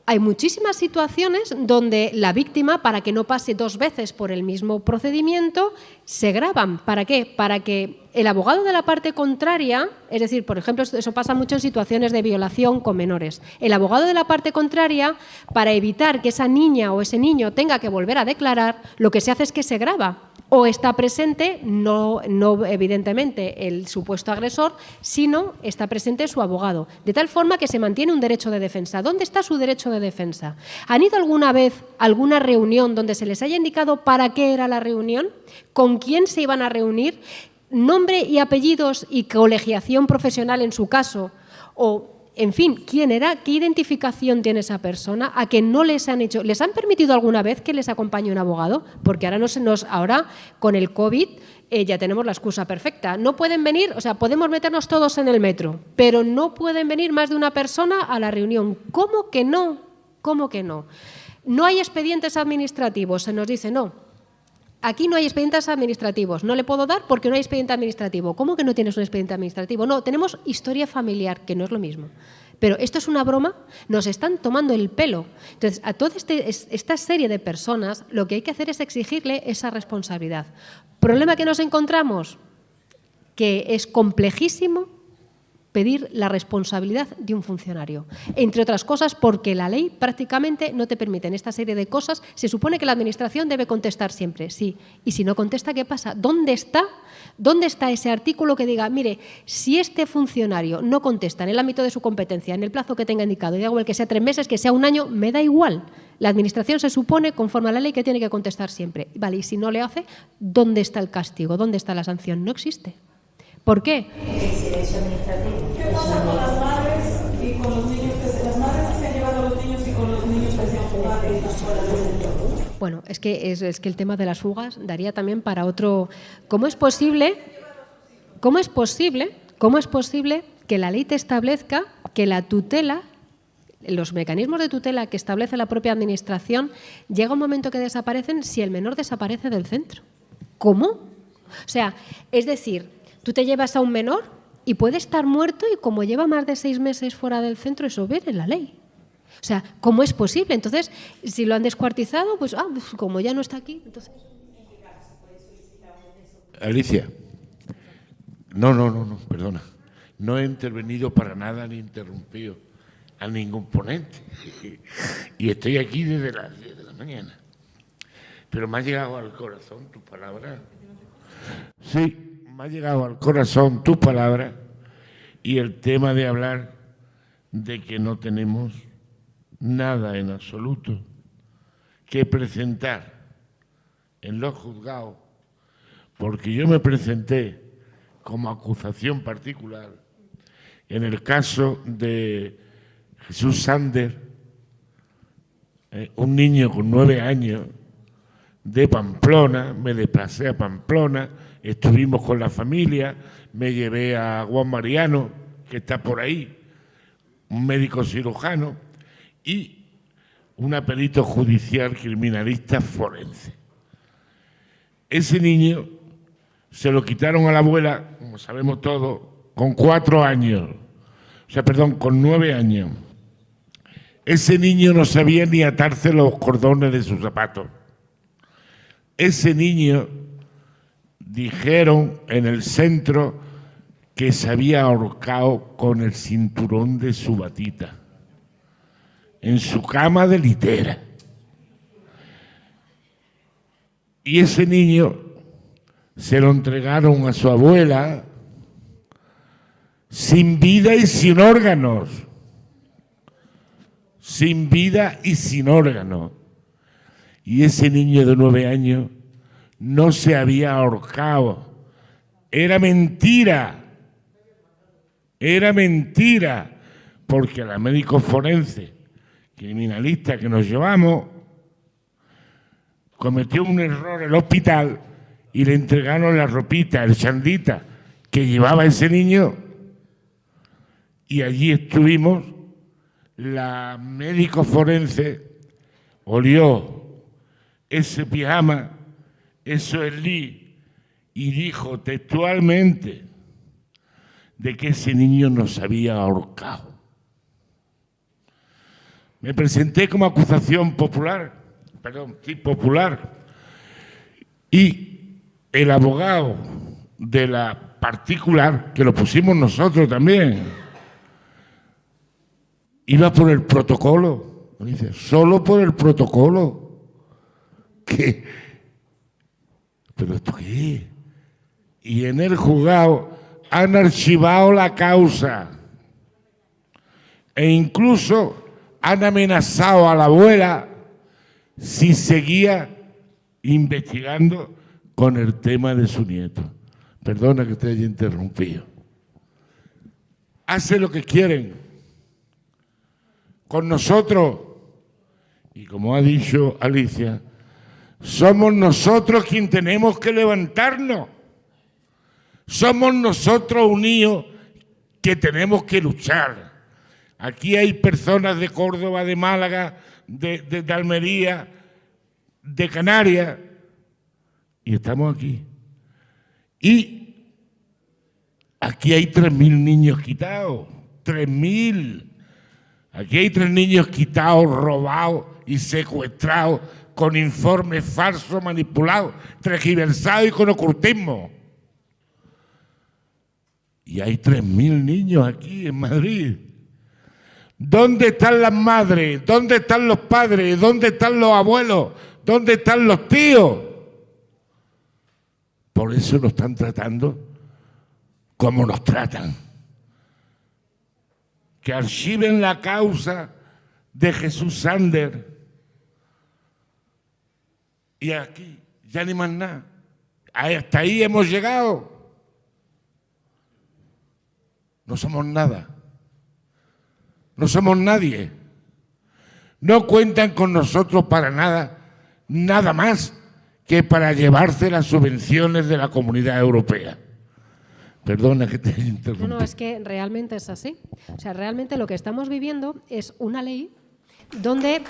hay muchísimas situaciones donde la víctima, para que no pase 2 veces por el mismo procedimiento, se graban. ¿Para qué? Para que el abogado de la parte contraria, es decir, por ejemplo, eso pasa mucho en situaciones de violación con menores. El abogado de la parte contraria, para evitar que esa niña o ese niño tenga que volver a declarar, lo que se hace es que se graba. O está presente, no evidentemente el supuesto agresor, sino está presente su abogado. De tal forma que se mantiene un derecho de defensa. ¿Dónde está su derecho de defensa? ¿Han ido alguna vez a alguna reunión donde se les haya indicado para qué era la reunión? ¿Con quién se iban a reunir? ¿Nombre y apellidos y colegiación profesional en su caso? O, en fin, ¿quién era? ¿Qué identificación tiene esa persona? ¿A que no les han hecho? ¿Les han permitido alguna vez que les acompañe un abogado? Porque ahora con el COVID ya tenemos la excusa perfecta. No pueden venir, o sea, podemos meternos todos en el metro, pero no pueden venir más de una persona a la reunión. ¿Cómo que no? ¿Cómo que no? No hay expedientes administrativos, se nos dice no. Aquí no hay expedientes administrativos. No le puedo dar porque no hay expediente administrativo. ¿Cómo que no tienes un expediente administrativo? No, tenemos historia familiar, que no es lo mismo. Pero esto es una broma, nos están tomando el pelo. Entonces, a toda esta serie de personas lo que hay que hacer es exigirle esa responsabilidad. ¿Problema que nos encontramos? Que es complejísimo pedir la responsabilidad de un funcionario. Entre otras cosas, porque la ley prácticamente no te permite en esta serie de cosas. Se supone que la Administración debe contestar siempre, sí. Y si no contesta, ¿qué pasa? ¿Dónde está ese artículo que diga, mire, si este funcionario no contesta en el ámbito de su competencia, en el plazo que tenga indicado, y da igual que sea 3 meses, que sea 1 año, me da igual? La Administración se supone, conforme a la ley, que tiene que contestar siempre. Vale, y si no le hace, ¿dónde está el castigo? ¿Dónde está la sanción? No existe. ¿Por qué? ¿Qué pasa con las madres y con los niños? Las madres que se han llevado a los niños y con los niños que se han jugado en las escuelas de centro. Bueno, es que el tema de las fugas daría también para otro. ¿Cómo es posible que la ley te establezca que la tutela, los mecanismos de tutela que establece la propia Administración, llega un momento que desaparecen si el menor desaparece del centro? ¿Cómo? O sea, es decir, tú te llevas a un menor y puede estar muerto y como lleva más de 6 meses fuera del centro, eso viene en la ley. O sea, ¿cómo es posible? Entonces, si lo han descuartizado, pues como ya no está aquí, entonces... Alicia, no, perdona. No he intervenido para nada ni interrumpido a ningún ponente. Y estoy aquí desde las 10 de la mañana. Pero me ha llegado al corazón tu palabra. Sí, me ha llegado al corazón tu palabra y el tema de hablar de que no tenemos nada en absoluto que presentar en los juzgados, porque yo me presenté como acusación particular en el caso de Jesús Sander, un niño con 9 años de Pamplona. Me desplacé a Pamplona, estuvimos con la familia, me llevé a Juan Mariano, que está por ahí, un médico cirujano, y una perito judicial criminalista forense. Ese niño se lo quitaron a la abuela, como sabemos todos, con 4 años, con 9 años. Ese niño no sabía ni atarse los cordones de sus zapatos. Ese niño, dijeron en el centro, que se había ahorcado con el cinturón de su batita, en su cama de litera. Y ese niño se lo entregaron a su abuela sin vida y sin órganos. Sin vida y sin órganos. Y ese niño de 9 años no se había ahorcado. Era mentira. Era mentira. Porque la médico forense, criminalista que nos llevamos, cometió un error en el hospital y le entregaron la ropita, el chandita que llevaba ese niño, y allí estuvimos. La médico forense olió ese pijama, eso es Lee, y dijo textualmente de que ese niño nos había ahorcado. Me presenté como acusación popular, y el abogado de la particular, que lo pusimos nosotros también, iba por el protocolo. Me dice, solo por el protocolo. ¿Qué? ¿Pero esto qué es? Y en el juzgado han archivado la causa. E incluso han amenazado a la abuela si seguía investigando con el tema de su nieto. Perdona que te haya interrumpido. Hace lo que quieren con nosotros. Y como ha dicho Alicia, somos nosotros quienes tenemos que levantarnos. Somos nosotros unidos que tenemos que luchar. Aquí hay personas de Córdoba, de Málaga, de Almería, de Canarias, y estamos aquí. Y aquí hay 3.000 niños quitados, 3.000. Aquí hay 3 niños quitados, robados y secuestrados con informes falsos, manipulados, tergiversados y con ocultismo. Y hay 3.000 niños aquí en Madrid. ¿Dónde están las madres? ¿Dónde están los padres? ¿Dónde están los abuelos? ¿Dónde están los tíos? Por eso nos están tratando como nos tratan. Que archiven la causa de Jesús Sander. Y aquí ya ni más nada. Hasta ahí hemos llegado. No somos nada. No somos nadie. No cuentan con nosotros para nada, nada más que para llevarse las subvenciones de la Comunidad Europea. Perdona que te haya interrumpido. No, es que realmente es así. O sea, realmente lo que estamos viviendo es una ley donde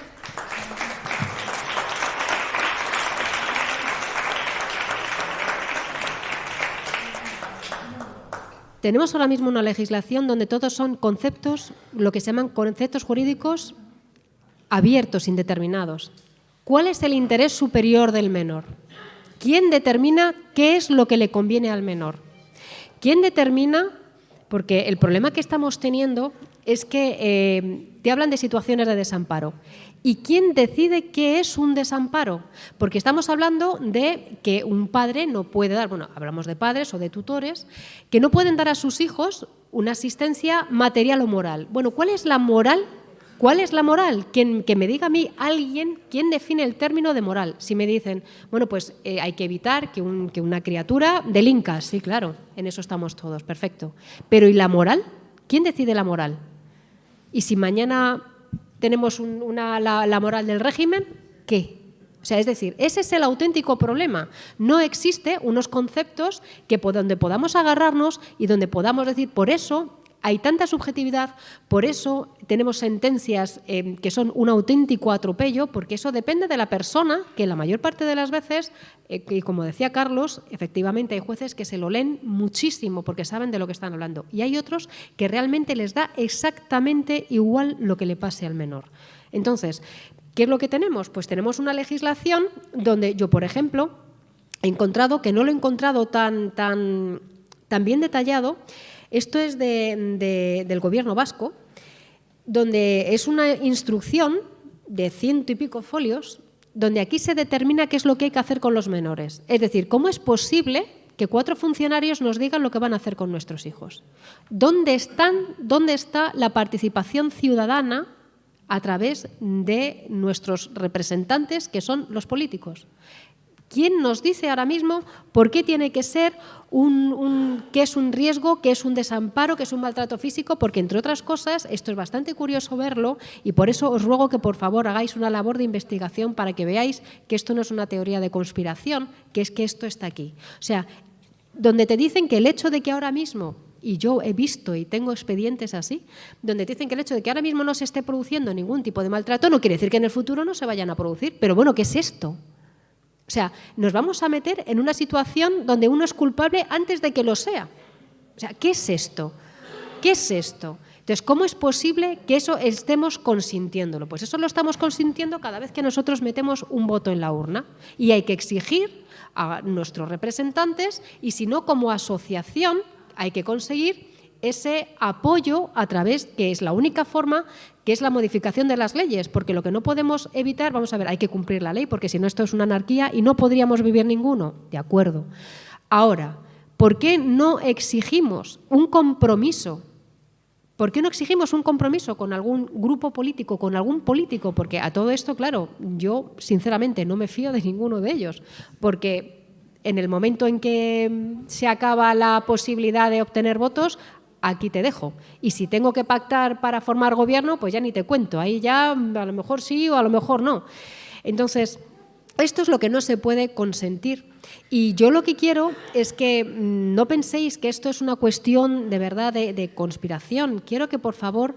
tenemos ahora mismo una legislación donde todos son conceptos, lo que se llaman conceptos jurídicos abiertos, indeterminados. ¿Cuál es el interés superior del menor? ¿Quién determina qué es lo que le conviene al menor? ¿Quién determina? Porque el problema que estamos teniendo es que te hablan de situaciones de desamparo. ¿Y quién decide qué es un desamparo? Porque estamos hablando de que un padre no puede dar, bueno, hablamos de padres o de tutores, que no pueden dar a sus hijos una asistencia material o moral. Bueno, ¿cuál es la moral? ¿Cuál es la moral? Que me diga a mí alguien quién define el término de moral. Si me dicen, bueno, pues hay que evitar que una criatura delinca. Sí, claro, en eso estamos todos, perfecto. Pero ¿y la moral? ¿Quién decide la moral? Y si mañana tenemos la moral del régimen, ¿qué? O sea, es decir, ese es el auténtico problema. No existe unos conceptos donde podamos agarrarnos y donde podamos decir, por eso hay tanta subjetividad, por eso tenemos sentencias que son un auténtico atropello, porque eso depende de la persona, que la mayor parte de las veces, y como decía Carlos, efectivamente hay jueces que se lo leen muchísimo porque saben de lo que están hablando, y hay otros que realmente les da exactamente igual lo que le pase al menor. Entonces, ¿qué es lo que tenemos? Pues tenemos una legislación donde yo, por ejemplo, he encontrado, que no lo he encontrado tan bien detallado. Esto es del Gobierno vasco, donde es una instrucción de 100 y pico folios donde aquí se determina qué es lo que hay que hacer con los menores. Es decir, ¿cómo es posible que 4 funcionarios nos digan lo que van a hacer con nuestros hijos? ¿Dónde está la participación ciudadana a través de nuestros representantes, que son los políticos? ¿Quién nos dice ahora mismo por qué tiene que ser qué es un riesgo, qué es un desamparo, qué es un maltrato físico? Porque, entre otras cosas, esto es bastante curioso verlo y por eso os ruego que, por favor, hagáis una labor de investigación para que veáis que esto no es una teoría de conspiración, que es que esto está aquí. O sea, donde te dicen que el hecho de que ahora mismo, y yo he visto y tengo expedientes así, donde te dicen que el hecho de que ahora mismo no se esté produciendo ningún tipo de maltrato no quiere decir que en el futuro no se vayan a producir. Pero bueno, ¿qué es esto? O sea, nos vamos a meter en una situación donde uno es culpable antes de que lo sea. O sea, ¿qué es esto? ¿Qué es esto? Entonces, ¿cómo es posible que eso estemos consintiéndolo? Pues eso lo estamos consintiendo cada vez que nosotros metemos un voto en la urna. Y hay que exigir a nuestros representantes, y si no, como asociación, hay que conseguir ese apoyo a través, que es la única forma, que es la modificación de las leyes, porque lo que no podemos evitar, vamos a ver, hay que cumplir la ley, porque si no esto es una anarquía y no podríamos vivir ninguno, de acuerdo. Ahora, ¿por qué no exigimos un compromiso? ¿Por qué no exigimos un compromiso con algún grupo político, con algún político? Porque a todo esto, claro, yo sinceramente no me fío de ninguno de ellos, porque en el momento en que se acaba la posibilidad de obtener votos, aquí te dejo. Y si tengo que pactar para formar gobierno, pues ya ni te cuento. Ahí ya a lo mejor sí o a lo mejor no. Entonces, esto es lo que no se puede consentir. Y yo lo que quiero es que no penséis que esto es una cuestión de verdad de conspiración. Quiero que, por favor,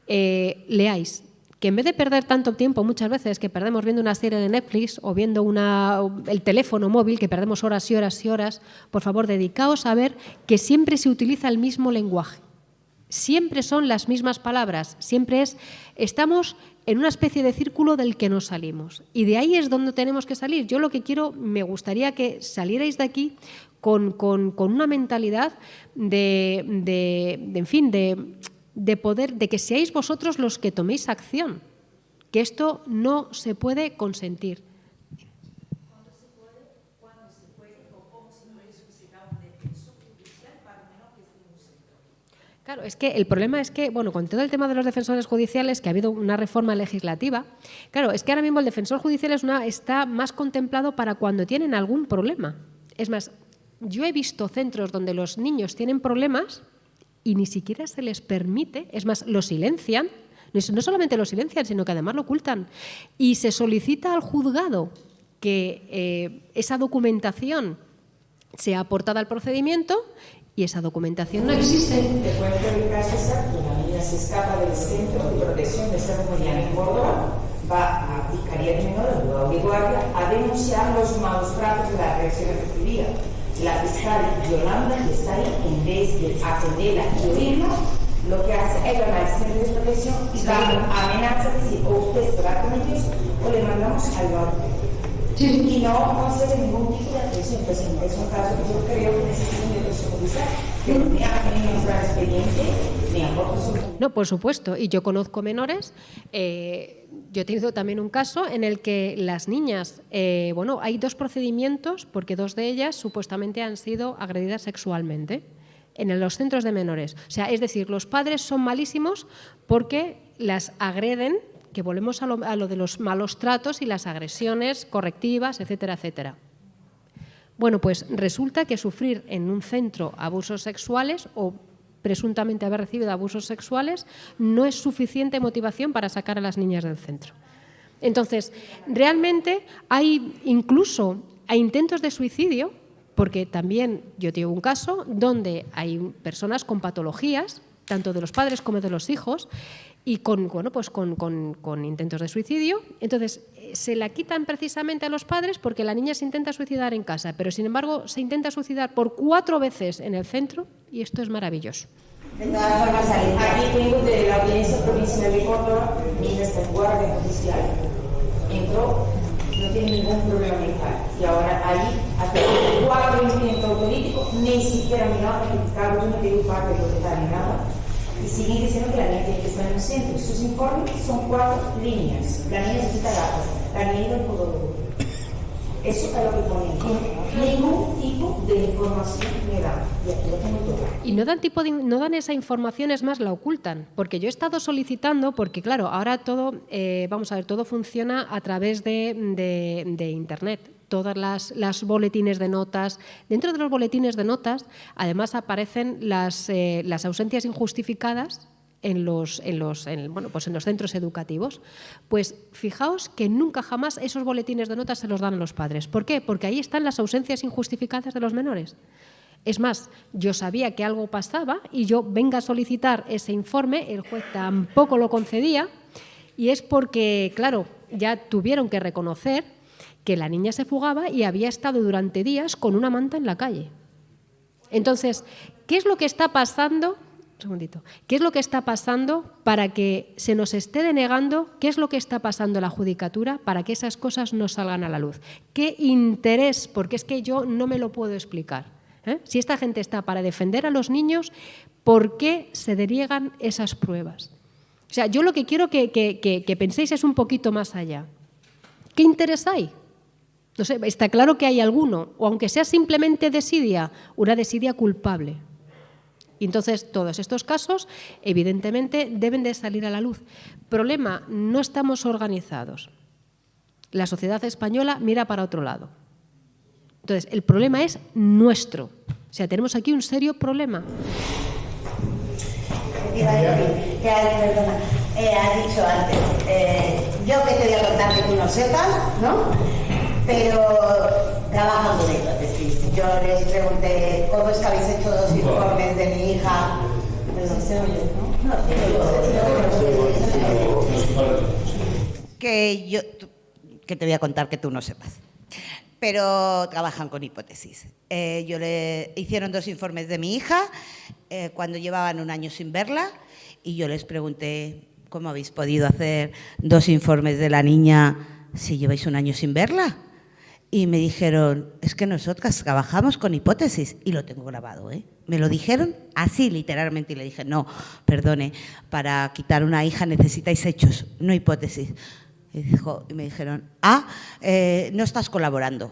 leáis. Que en vez de perder tanto tiempo muchas veces que perdemos viendo una serie de Netflix o viendo el teléfono móvil, que perdemos horas y horas y horas, por favor, dedicaos a ver que siempre se utiliza el mismo lenguaje. Siempre son las mismas palabras, siempre estamos en una especie de círculo del que no salimos. Y de ahí es donde tenemos que salir. Yo lo que quiero, me gustaría que salierais de aquí con una mentalidad de poder, de que seáis vosotros los que toméis acción, que esto no se puede consentir. ¿Cuándo se puede o cómo se puede solicitar un defensor judicial para un menor que esté en un centro? Claro, es que el problema es que, bueno, con todo el tema de los defensores judiciales, que ha habido una reforma legislativa, claro, es que ahora mismo el defensor judicial está más contemplado para cuando tienen algún problema. Es más, yo he visto centros donde los niños tienen problemas y ni siquiera se les permite, es más, lo silencian, no solamente lo silencian, sino que además lo ocultan. Y se solicita al juzgado que esa documentación sea aportada al procedimiento y esa documentación no existe. Te cuento el caso exacto. Una niña se escapa del Centro de Protección de Cerro Moriano en Córdoba, va a Fiscalía de Menores, luego a Guardia, a denunciar los malos tratos de la agresión recibida. La fiscal Yolanda, que está ahí, en vez de atenderla y oírla, lo que hace es llamar al Centro de Protección y da amenaza de decir, o usted se va con ellos o le mandamos al norte. Y no concede ningún tipo de atención. Entonces, es un caso que yo creo que necesita un defensor judicial, que no tiene nuestra expediente ni aporta su... No, por supuesto, y yo conozco menores. Yo he tenido también un caso en el que las niñas, hay 2 procedimientos porque 2 de ellas supuestamente han sido agredidas sexualmente en los centros de menores. O sea, es decir, los padres son malísimos porque las agreden, que volvemos a lo de los malos tratos y las agresiones correctivas, etcétera, etcétera. Bueno, pues resulta que sufrir en un centro abusos sexuales o presuntamente haber recibido abusos sexuales no es suficiente motivación para sacar a las niñas del centro. Entonces, realmente hay intentos de suicidio, porque también yo tengo un caso donde hay personas con patologías, tanto de los padres como de los hijos, y con intentos de suicidio. Entonces, se la quitan precisamente a los padres porque la niña se intenta suicidar en casa, pero sin embargo se intenta suicidar por 4 veces en el centro y esto es maravilloso. De todas formas, aquí tengo de la Audiencia Provincial de Córdoba, niña está en guardia judicial, entró, no tiene ningún problema mental. Y ahora ahí, hasta 4 intentos políticos, ni siquiera mirado, porque claro, yo no tengo parte voluntaria ni nada, y siguen diciendo que la niña que está en el centro. Sus informes son 4 líneas. La niña necesita datos, la niña del podólogo. Eso es lo que ponen. Ningún tipo de información me dan. Y aquí lo tengo todo. Y no dan esa información, es más, la ocultan. Porque yo he estado solicitando, porque claro, ahora todo, vamos a ver, todo funciona a través de Internet. Todas las boletines de notas. Dentro de los boletines de notas, además, aparecen las ausencias injustificadas en los centros educativos. Pues fijaos que nunca jamás esos boletines de notas se los dan a los padres. ¿Por qué? Porque ahí están las ausencias injustificadas de los menores. Es más, yo sabía que algo pasaba y yo venga a solicitar ese informe, el juez tampoco lo concedía, y es porque, claro, ya tuvieron que reconocer que la niña se fugaba y había estado durante días con una manta en la calle. Entonces, ¿qué es lo que está pasando? Un segundito. ¿Qué es lo que está pasando para que se nos esté denegando? ¿Qué es lo que está pasando en la judicatura para que esas cosas no salgan a la luz? ¿Qué interés? Porque es que yo no me lo puedo explicar. Si esta gente está para defender a los niños, ¿por qué se deniegan esas pruebas? O sea, yo lo que quiero que penséis es un poquito más allá. ¿Qué interés hay? No sé, está claro que hay alguno, o aunque sea simplemente desidia, una desidia culpable. Y entonces, todos estos casos, evidentemente, deben de salir a la luz. Problema, no estamos organizados. La sociedad española mira para otro lado. Entonces, el problema es nuestro. O sea, tenemos aquí un serio problema. Has dicho antes, yo que te voy a contar que tú no sepas, ¿no? Pero trabajan con hipótesis. Yo les pregunté cómo es que habéis hecho 2 informes de mi hija. Pues se oye, ¿no? Que te voy a contar que tú no sepas. Pero trabajan con hipótesis. Hicieron 2 informes de mi hija cuando llevaban 1 año sin verla y yo les pregunté cómo habéis podido hacer 2 informes de la niña si lleváis 1 año sin verla. Y me dijeron, es que nosotras trabajamos con hipótesis, y lo tengo grabado, ¿eh? Me lo dijeron así, literalmente, y le dije, no, perdone, para quitar una hija necesitáis hechos, no hipótesis. Y me dijeron, no estás colaborando.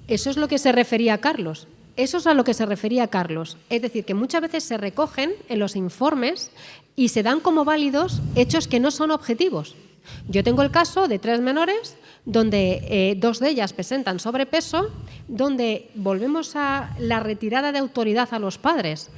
Eso es lo que se refería a Carlos. Eso es a lo que se refería Carlos. Es decir, que muchas veces se recogen en los informes y se dan como válidos hechos que no son objetivos. Yo tengo el caso de 3 menores donde 2 de ellas presentan sobrepeso, donde volvemos a la retirada de autoridad a los padres.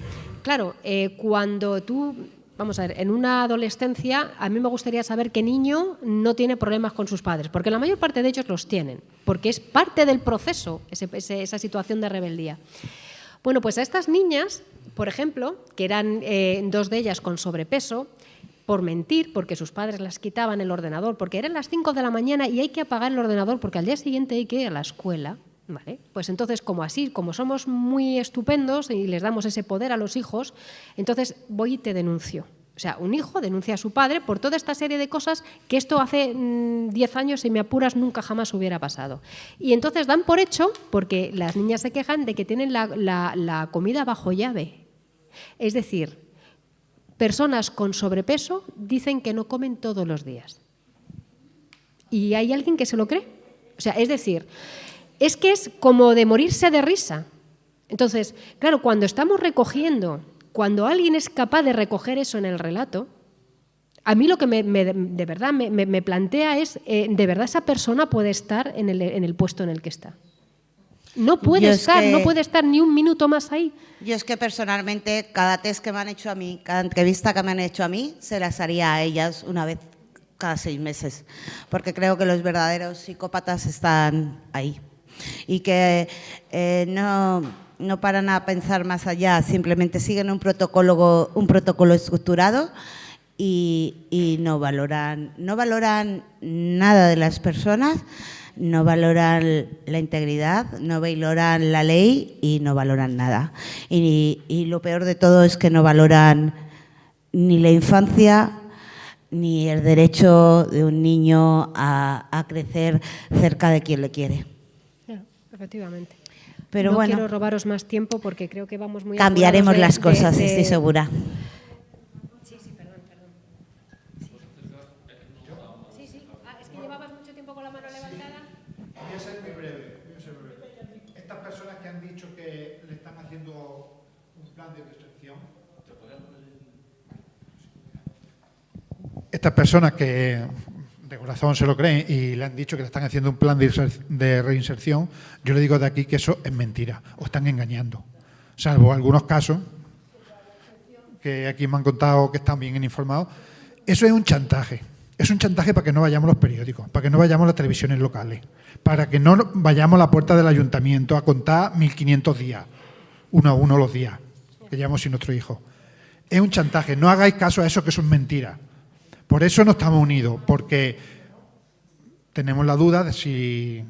Claro, cuando tú, vamos a ver, en una adolescencia, a mí me gustaría saber qué niño no tiene problemas con sus padres, porque la mayor parte de ellos los tienen, porque es parte del proceso, esa situación de rebeldía. Bueno, pues a estas niñas, por ejemplo, que eran 2 de ellas con sobrepeso, por mentir, porque sus padres las quitaban el ordenador, porque eran las 5 de la mañana y hay que apagar el ordenador porque al día siguiente hay que ir a la escuela, ¿vale? Pues entonces, como somos muy estupendos y les damos ese poder a los hijos, entonces voy y te denuncio. O sea, un hijo denuncia a su padre por toda esta serie de cosas que esto hace 10 años, si me apuras, nunca jamás hubiera pasado. Y entonces dan por hecho, porque las niñas se quejan de que tienen la comida bajo llave. Es decir, personas con sobrepeso dicen que no comen todos los días. ¿Y hay alguien que se lo cree? O sea, es decir, es que es como de morirse de risa. Entonces, claro, cuando estamos recogiendo, cuando alguien es capaz de recoger eso en el relato, a mí lo que de verdad me plantea es, ¿de verdad esa persona puede estar en el puesto en el que está? No puede estar ni un minuto más ahí. Yo es que personalmente cada test que me han hecho a mí, cada entrevista que me han hecho a mí, se las haría a ellas una vez cada 6 meses, porque creo que los verdaderos psicópatas están ahí y que no paran a pensar más allá, simplemente siguen un protocolo estructurado y no valoran nada de las personas. No valoran la integridad, no valoran la ley y no valoran nada. Y lo peor de todo es que no valoran ni la infancia ni el derecho de un niño a crecer cerca de quien le quiere. Efectivamente. Pero no bueno, quiero robaros más tiempo porque creo que vamos muy cambiaremos las cosas, estoy segura. estas personas que de corazón se lo creen y le han dicho que le están haciendo un plan de reinserción, yo le digo de aquí que eso es mentira, o están engañando. Salvo algunos casos que aquí me han contado que están bien informados. Eso es un chantaje. Es un chantaje para que no vayamos a los periódicos, para que no vayamos a las televisiones locales, para que no vayamos a la puerta del ayuntamiento a contar 1.500 días, uno a uno los días que llevamos sin nuestro hijo. Es un chantaje. No hagáis caso a eso, que eso es mentira. Por eso no estamos unidos, porque tenemos la duda de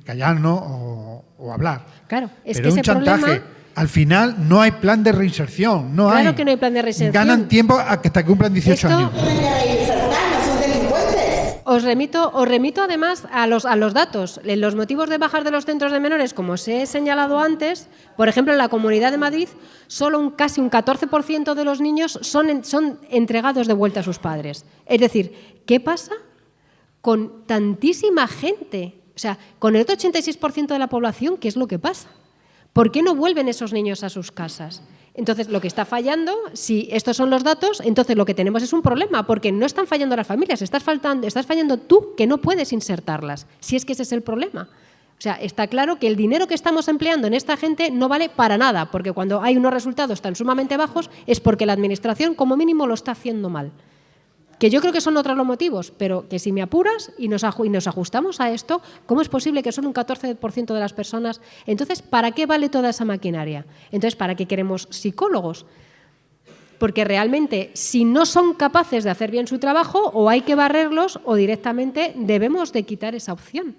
callarnos o hablar. Claro, es Pero que es un ese chantaje. problema... Al final no hay plan de reinserción. Claro que no hay plan de reinserción. Ganan tiempo hasta que cumplan 18 años. Os remito además a los datos. En los motivos de bajas de los centros de menores, como os he señalado antes, por ejemplo, en la Comunidad de Madrid, solo casi un 14% de los niños son entregados de vuelta a sus padres. Es decir, ¿qué pasa con tantísima gente? O sea, con el otro 86% de la población, ¿qué es lo que pasa? ¿Por qué no vuelven esos niños a sus casas? Entonces, lo que está fallando, si estos son los datos, entonces lo que tenemos es un problema, porque no están fallando las familias, estás fallando tú, que no puedes insertarlas, si es que ese es el problema. O sea, está claro que el dinero que estamos empleando en esta gente no vale para nada, porque cuando hay unos resultados tan sumamente bajos es porque la Administración, como mínimo, lo está haciendo mal. Que yo creo que son otros los motivos, pero que si me apuras y nos ajustamos a esto, ¿cómo es posible que solo un 14% de las personas? Entonces, ¿para qué vale toda esa maquinaria? Entonces, ¿para qué queremos psicólogos? Porque realmente, si no son capaces de hacer bien su trabajo, o hay que barrerlos o directamente debemos de quitar esa opción.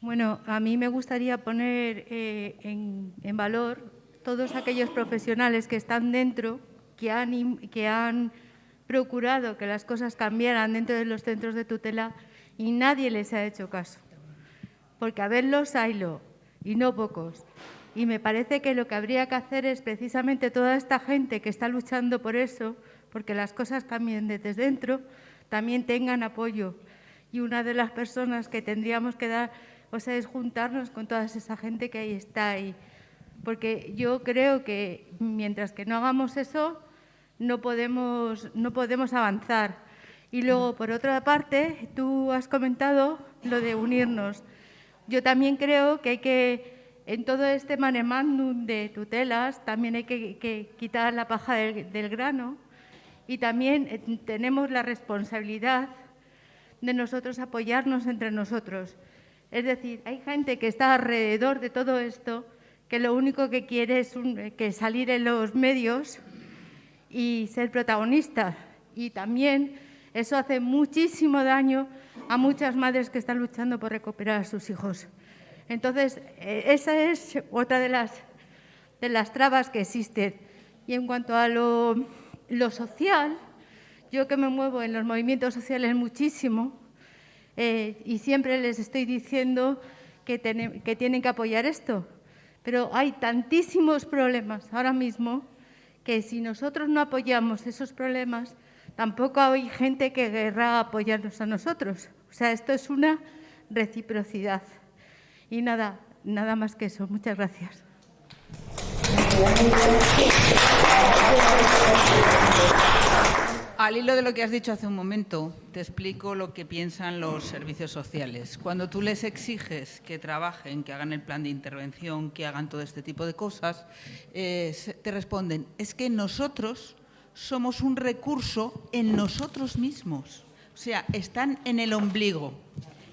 Bueno, a mí me gustaría poner en valor todos aquellos profesionales que están dentro, que han procurado que las cosas cambiaran dentro de los centros de tutela y nadie les ha hecho caso. Porque a verlos haylo, y no pocos. Y me parece que lo que habría que hacer es precisamente toda esta gente que está luchando por eso, porque las cosas cambien desde dentro, también tengan apoyo. Y una de las personas que tendríamos que dar, es juntarnos con toda esa gente que ahí está ahí. Porque yo creo que mientras que no hagamos eso, no podemos avanzar. Y luego, por otra parte, tú has comentado lo de unirnos. Yo también creo que hay que, en todo este mare magnum de tutelas, también hay que quitar la paja del grano y también tenemos la responsabilidad de nosotros apoyarnos entre nosotros. Es decir, hay gente que está alrededor de todo esto que lo único que quiere es que salir en los medios y ser protagonista, y también eso hace muchísimo daño a muchas madres que están luchando por recuperar a sus hijos. Entonces, esa es otra de las trabas que existen. Y en cuanto a lo social, yo que me muevo en los movimientos sociales muchísimo y siempre les estoy diciendo que tienen que apoyar esto, pero hay tantísimos problemas ahora mismo que si nosotros no apoyamos esos problemas, tampoco hay gente que querrá apoyarnos a nosotros. O sea, esto es una reciprocidad. Y nada más que eso. Muchas gracias. Al hilo de lo que has dicho hace un momento, te explico lo que piensan los servicios sociales. Cuando tú les exiges que trabajen, que hagan el plan de intervención, que hagan todo este tipo de cosas, te responden, es que nosotros somos un recurso en nosotros mismos. O sea, están en el ombligo.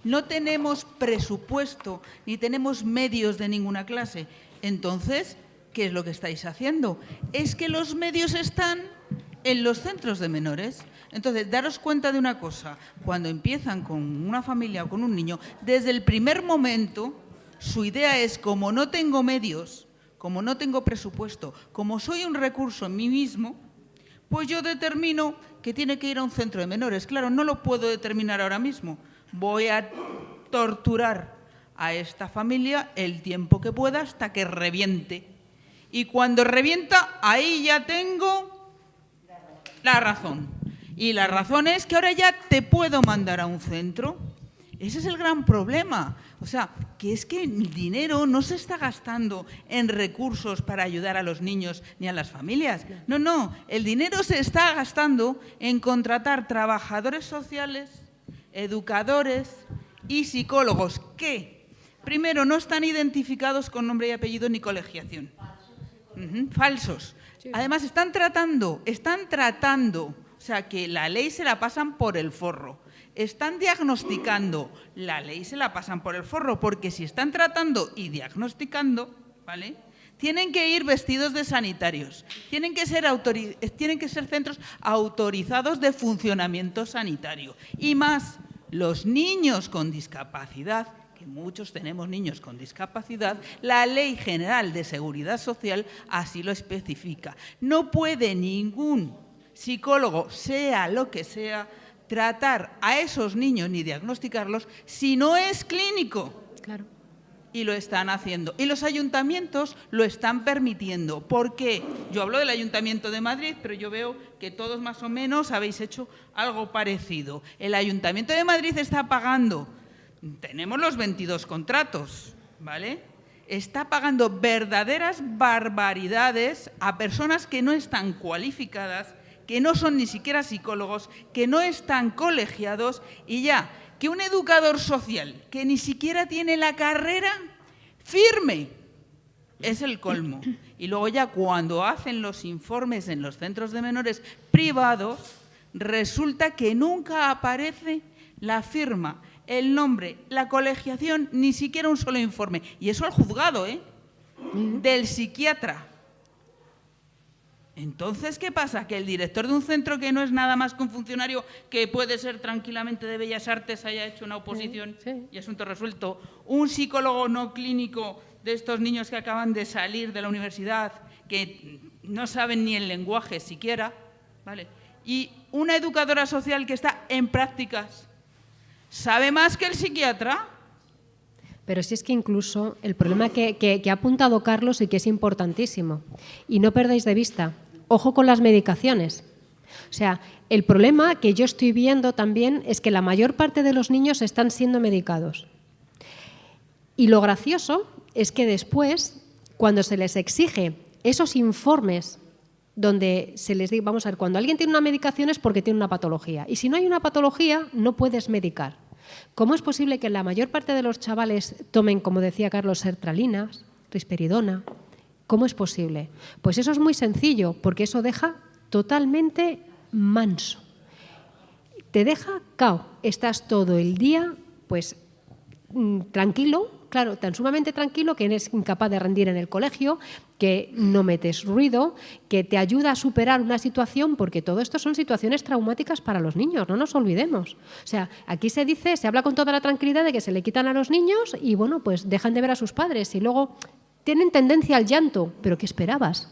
No tenemos presupuesto ni tenemos medios de ninguna clase. Entonces, ¿qué es lo que estáis haciendo? Es que los medios están en los centros de menores. Entonces, daros cuenta de una cosa, cuando empiezan con una familia o con un niño, desde el primer momento, su idea es, como no tengo medios, como no tengo presupuesto, como soy un recurso en mí mismo, pues yo determino que tiene que ir a un centro de menores. Claro, no lo puedo determinar ahora mismo. Voy a torturar a esta familia el tiempo que pueda hasta que reviente. Y cuando revienta, ahí ya tengo la razón. Y la razón es que ahora ya te puedo mandar a un centro Ese es el gran problema. O sea, que es que el dinero no se está gastando en recursos para ayudar a los niños ni a las familias. No, no, el dinero se está gastando en contratar trabajadores sociales, educadores y psicólogos que, primero, no están identificados con nombre y apellido ni colegiación. Falsos. Además, están tratando, o sea, que la ley se la pasan por el forro. Están diagnosticando, la ley se la pasan por el forro, porque si están tratando y diagnosticando, ¿vale?, tienen que ir vestidos de sanitarios, tienen que ser centros autorizados de funcionamiento sanitario. Y más, los niños con discapacidad, que muchos tenemos niños con discapacidad, la Ley General de Seguridad Social así lo especifica. No puede ningún psicólogo, sea lo que sea, tratar a esos niños ni diagnosticarlos si no es clínico. Claro. Y lo están haciendo. Y los ayuntamientos lo están permitiendo. ¿Por qué? Yo hablo del Ayuntamiento de Madrid, pero yo veo que todos más o menos habéis hecho algo parecido. El Ayuntamiento de Madrid está pagando, tenemos los 22 contratos, ¿vale? Está pagando verdaderas barbaridades a personas que no están cualificadas, que no son ni siquiera psicólogos, que no están colegiados, y ya, que un educador social que ni siquiera tiene la carrera firme es el colmo. Y luego ya cuando hacen los informes en los centros de menores privados, resulta que nunca aparece la firma, el nombre, la colegiación, ni siquiera un solo informe. Y eso al juzgado, del psiquiatra. Entonces, ¿qué pasa? Que el director de un centro que no es nada más que un funcionario que puede ser tranquilamente de Bellas Artes haya hecho una oposición y asunto resuelto. Un psicólogo no clínico de estos niños que acaban de salir de la universidad, que no saben ni el lenguaje siquiera, ¿vale? Y una educadora social que está en prácticas, ¿sabe más que el psiquiatra? Pero si es que incluso el problema que ha apuntado Carlos y que es importantísimo, y no perdáis de vista, ojo con las medicaciones. O sea, el problema que yo estoy viendo también es que la mayor parte de los niños están siendo medicados. Y lo gracioso es que después, cuando se les exige esos informes donde se les dice, vamos a ver, cuando alguien tiene una medicación es porque tiene una patología. Y si no hay una patología, no puedes medicar. ¿Cómo es posible que la mayor parte de los chavales tomen, como decía Carlos, sertralinas, risperidona? ¿Cómo es posible? Pues eso es muy sencillo, porque eso deja totalmente manso. Te deja cao. Estás todo el día, pues, tranquilo, claro, tan sumamente tranquilo que eres incapaz de rendir en el colegio, que no metes ruido, que te ayuda a superar una situación, porque todo esto son situaciones traumáticas para los niños, no nos olvidemos. O sea, aquí se dice, se habla con toda la tranquilidad de que se le quitan a los niños y, bueno, pues dejan de ver a sus padres y luego tienen tendencia al llanto. ¿Pero qué esperabas?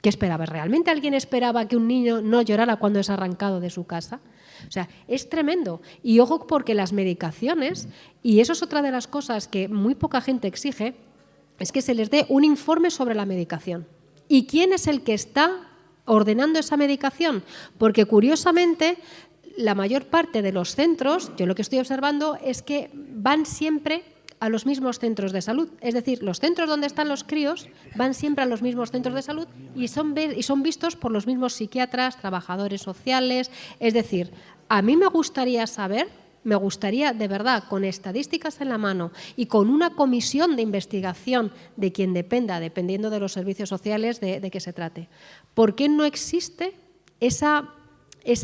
¿Qué esperabas? ¿Realmente alguien esperaba que un niño no llorara cuando es arrancado de su casa? O sea, es tremendo. Y ojo, porque las medicaciones, y eso es otra de las cosas que muy poca gente exige, es que se les dé un informe sobre la medicación. ¿Y quién es el que está ordenando esa medicación? Porque curiosamente, la mayor parte de los centros, yo lo que estoy observando es que van siempre a los mismos centros de salud. Es decir, los centros donde están los críos van siempre a los mismos centros de salud y son vistos por los mismos psiquiatras, trabajadores sociales. Es decir, a mí me gustaría saber, de verdad, con estadísticas en la mano y con una comisión de investigación de quien dependa, dependiendo de los servicios sociales de que se trate, ¿por qué no existe esa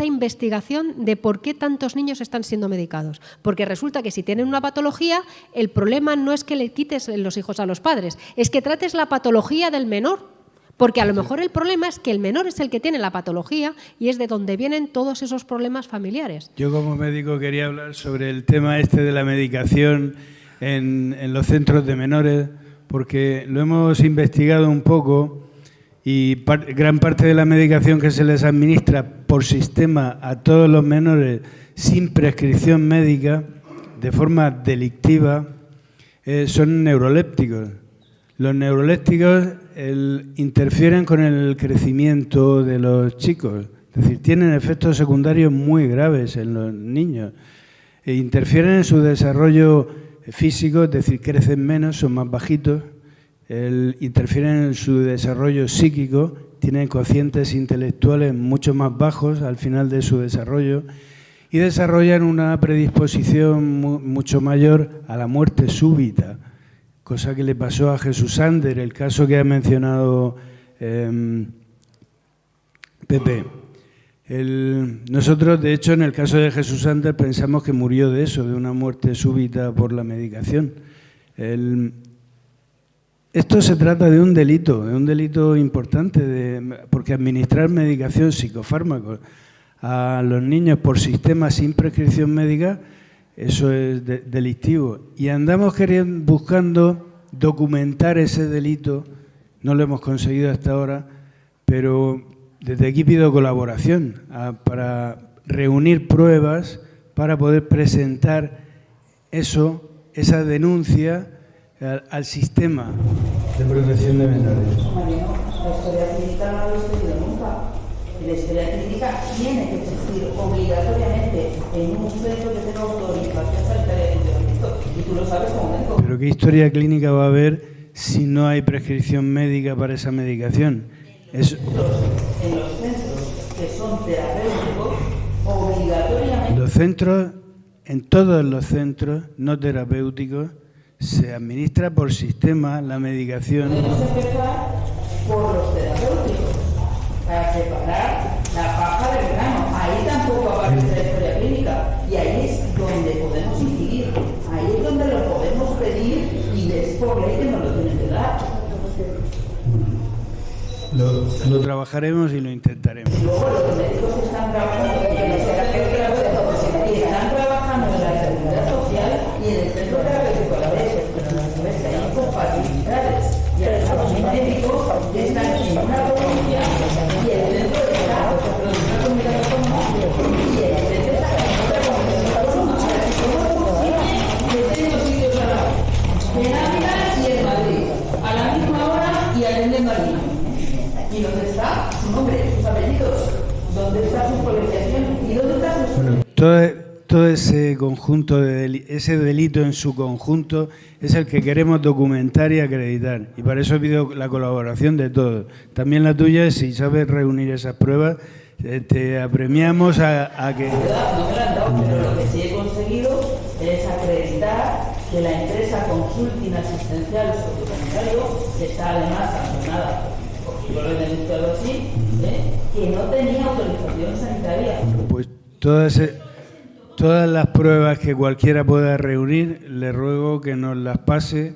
investigación de por qué tantos niños están siendo medicados? Porque resulta que si tienen una patología, el problema no es que le quites los hijos a los padres, es que trates la patología del menor. Porque a lo mejor el problema es que el menor es el que tiene la patología y es de donde vienen todos esos problemas familiares. Yo como médico quería hablar sobre el tema este de la medicación en los centros de menores, porque lo hemos investigado un poco y gran parte de la medicación que se les administra por sistema a todos los menores sin prescripción médica, de forma delictiva, son neurolépticos. Los neurolépticos interfieren con el crecimiento de los chicos, es decir, tienen efectos secundarios muy graves en los niños. interfieren en su desarrollo físico, es decir, crecen menos, son más bajitos, interfieren en su desarrollo psíquico, tienen cocientes intelectuales mucho más bajos al final de su desarrollo y desarrollan una predisposición mucho mayor a la muerte súbita, cosa que le pasó a Jesús Ander, el caso que ha mencionado Pepe. Nosotros, de hecho, en el caso de Jesús Ander pensamos que murió de eso, de una muerte súbita por la medicación. Esto se trata de un delito importante, porque administrar medicación, psicofármacos, a los niños por sistema sin prescripción médica, eso es delictivo. Y andamos buscando documentar ese delito, no lo hemos conseguido hasta ahora, pero desde aquí pido colaboración para reunir pruebas para poder presentar esa denuncia al sistema de protección de menores. La historia clínica no lo he estudiado nunca. La historia clínica tiene que existir obligatoriamente en un centro que tenga autorización sanitaria de funcionamiento. Y tú lo sabes como médico. ¿Pero qué historia clínica va a haber si no hay prescripción médica para esa medicación? En los centros que son terapéuticos, obligatoriamente... En todos los centros no terapéuticos se administra por sistema la medicación. Podemos empezar por los terapéuticos, para separar la paja del grano. Ahí tampoco aparece la historia clínica y ahí es donde podemos incidir. Ahí es donde lo podemos pedir y es por ley que nos lo tienen que dar. Lo trabajaremos y lo intentaremos. Y luego los médicos que están trabajando en el están trabajando en la seguridad social y en el centro terapéutico a la vez, pero no es que hay incompatibilidades. Y hay los médicos que están en una provincia y el centro está en una comunidad autónoma y el centro está en otra comunidad autónoma. ¿Cómo es posible que estén los sitios a la vez? En Ávila y en Madrid, a la misma hora y atienden Madrid. ¿Y dónde está su nombre, sus apellidos? ¿Dónde está su colegiación? ¿Y dónde está su... Bueno, todo ese conjunto, ese delito en su conjunto, es el que queremos documentar y acreditar. Y para eso pido la colaboración de todos. También la tuya, si sabes reunir esas pruebas, te apremiamos a que... No me la han dado, pero lo que sí he conseguido es acreditar que la empresa Consulting Asistencial Sociosanitario está además sancionada, porque yo lo he denunciado así, que no tenía autorización sanitaria. Pues todas las pruebas que cualquiera pueda reunir, le ruego que nos las pase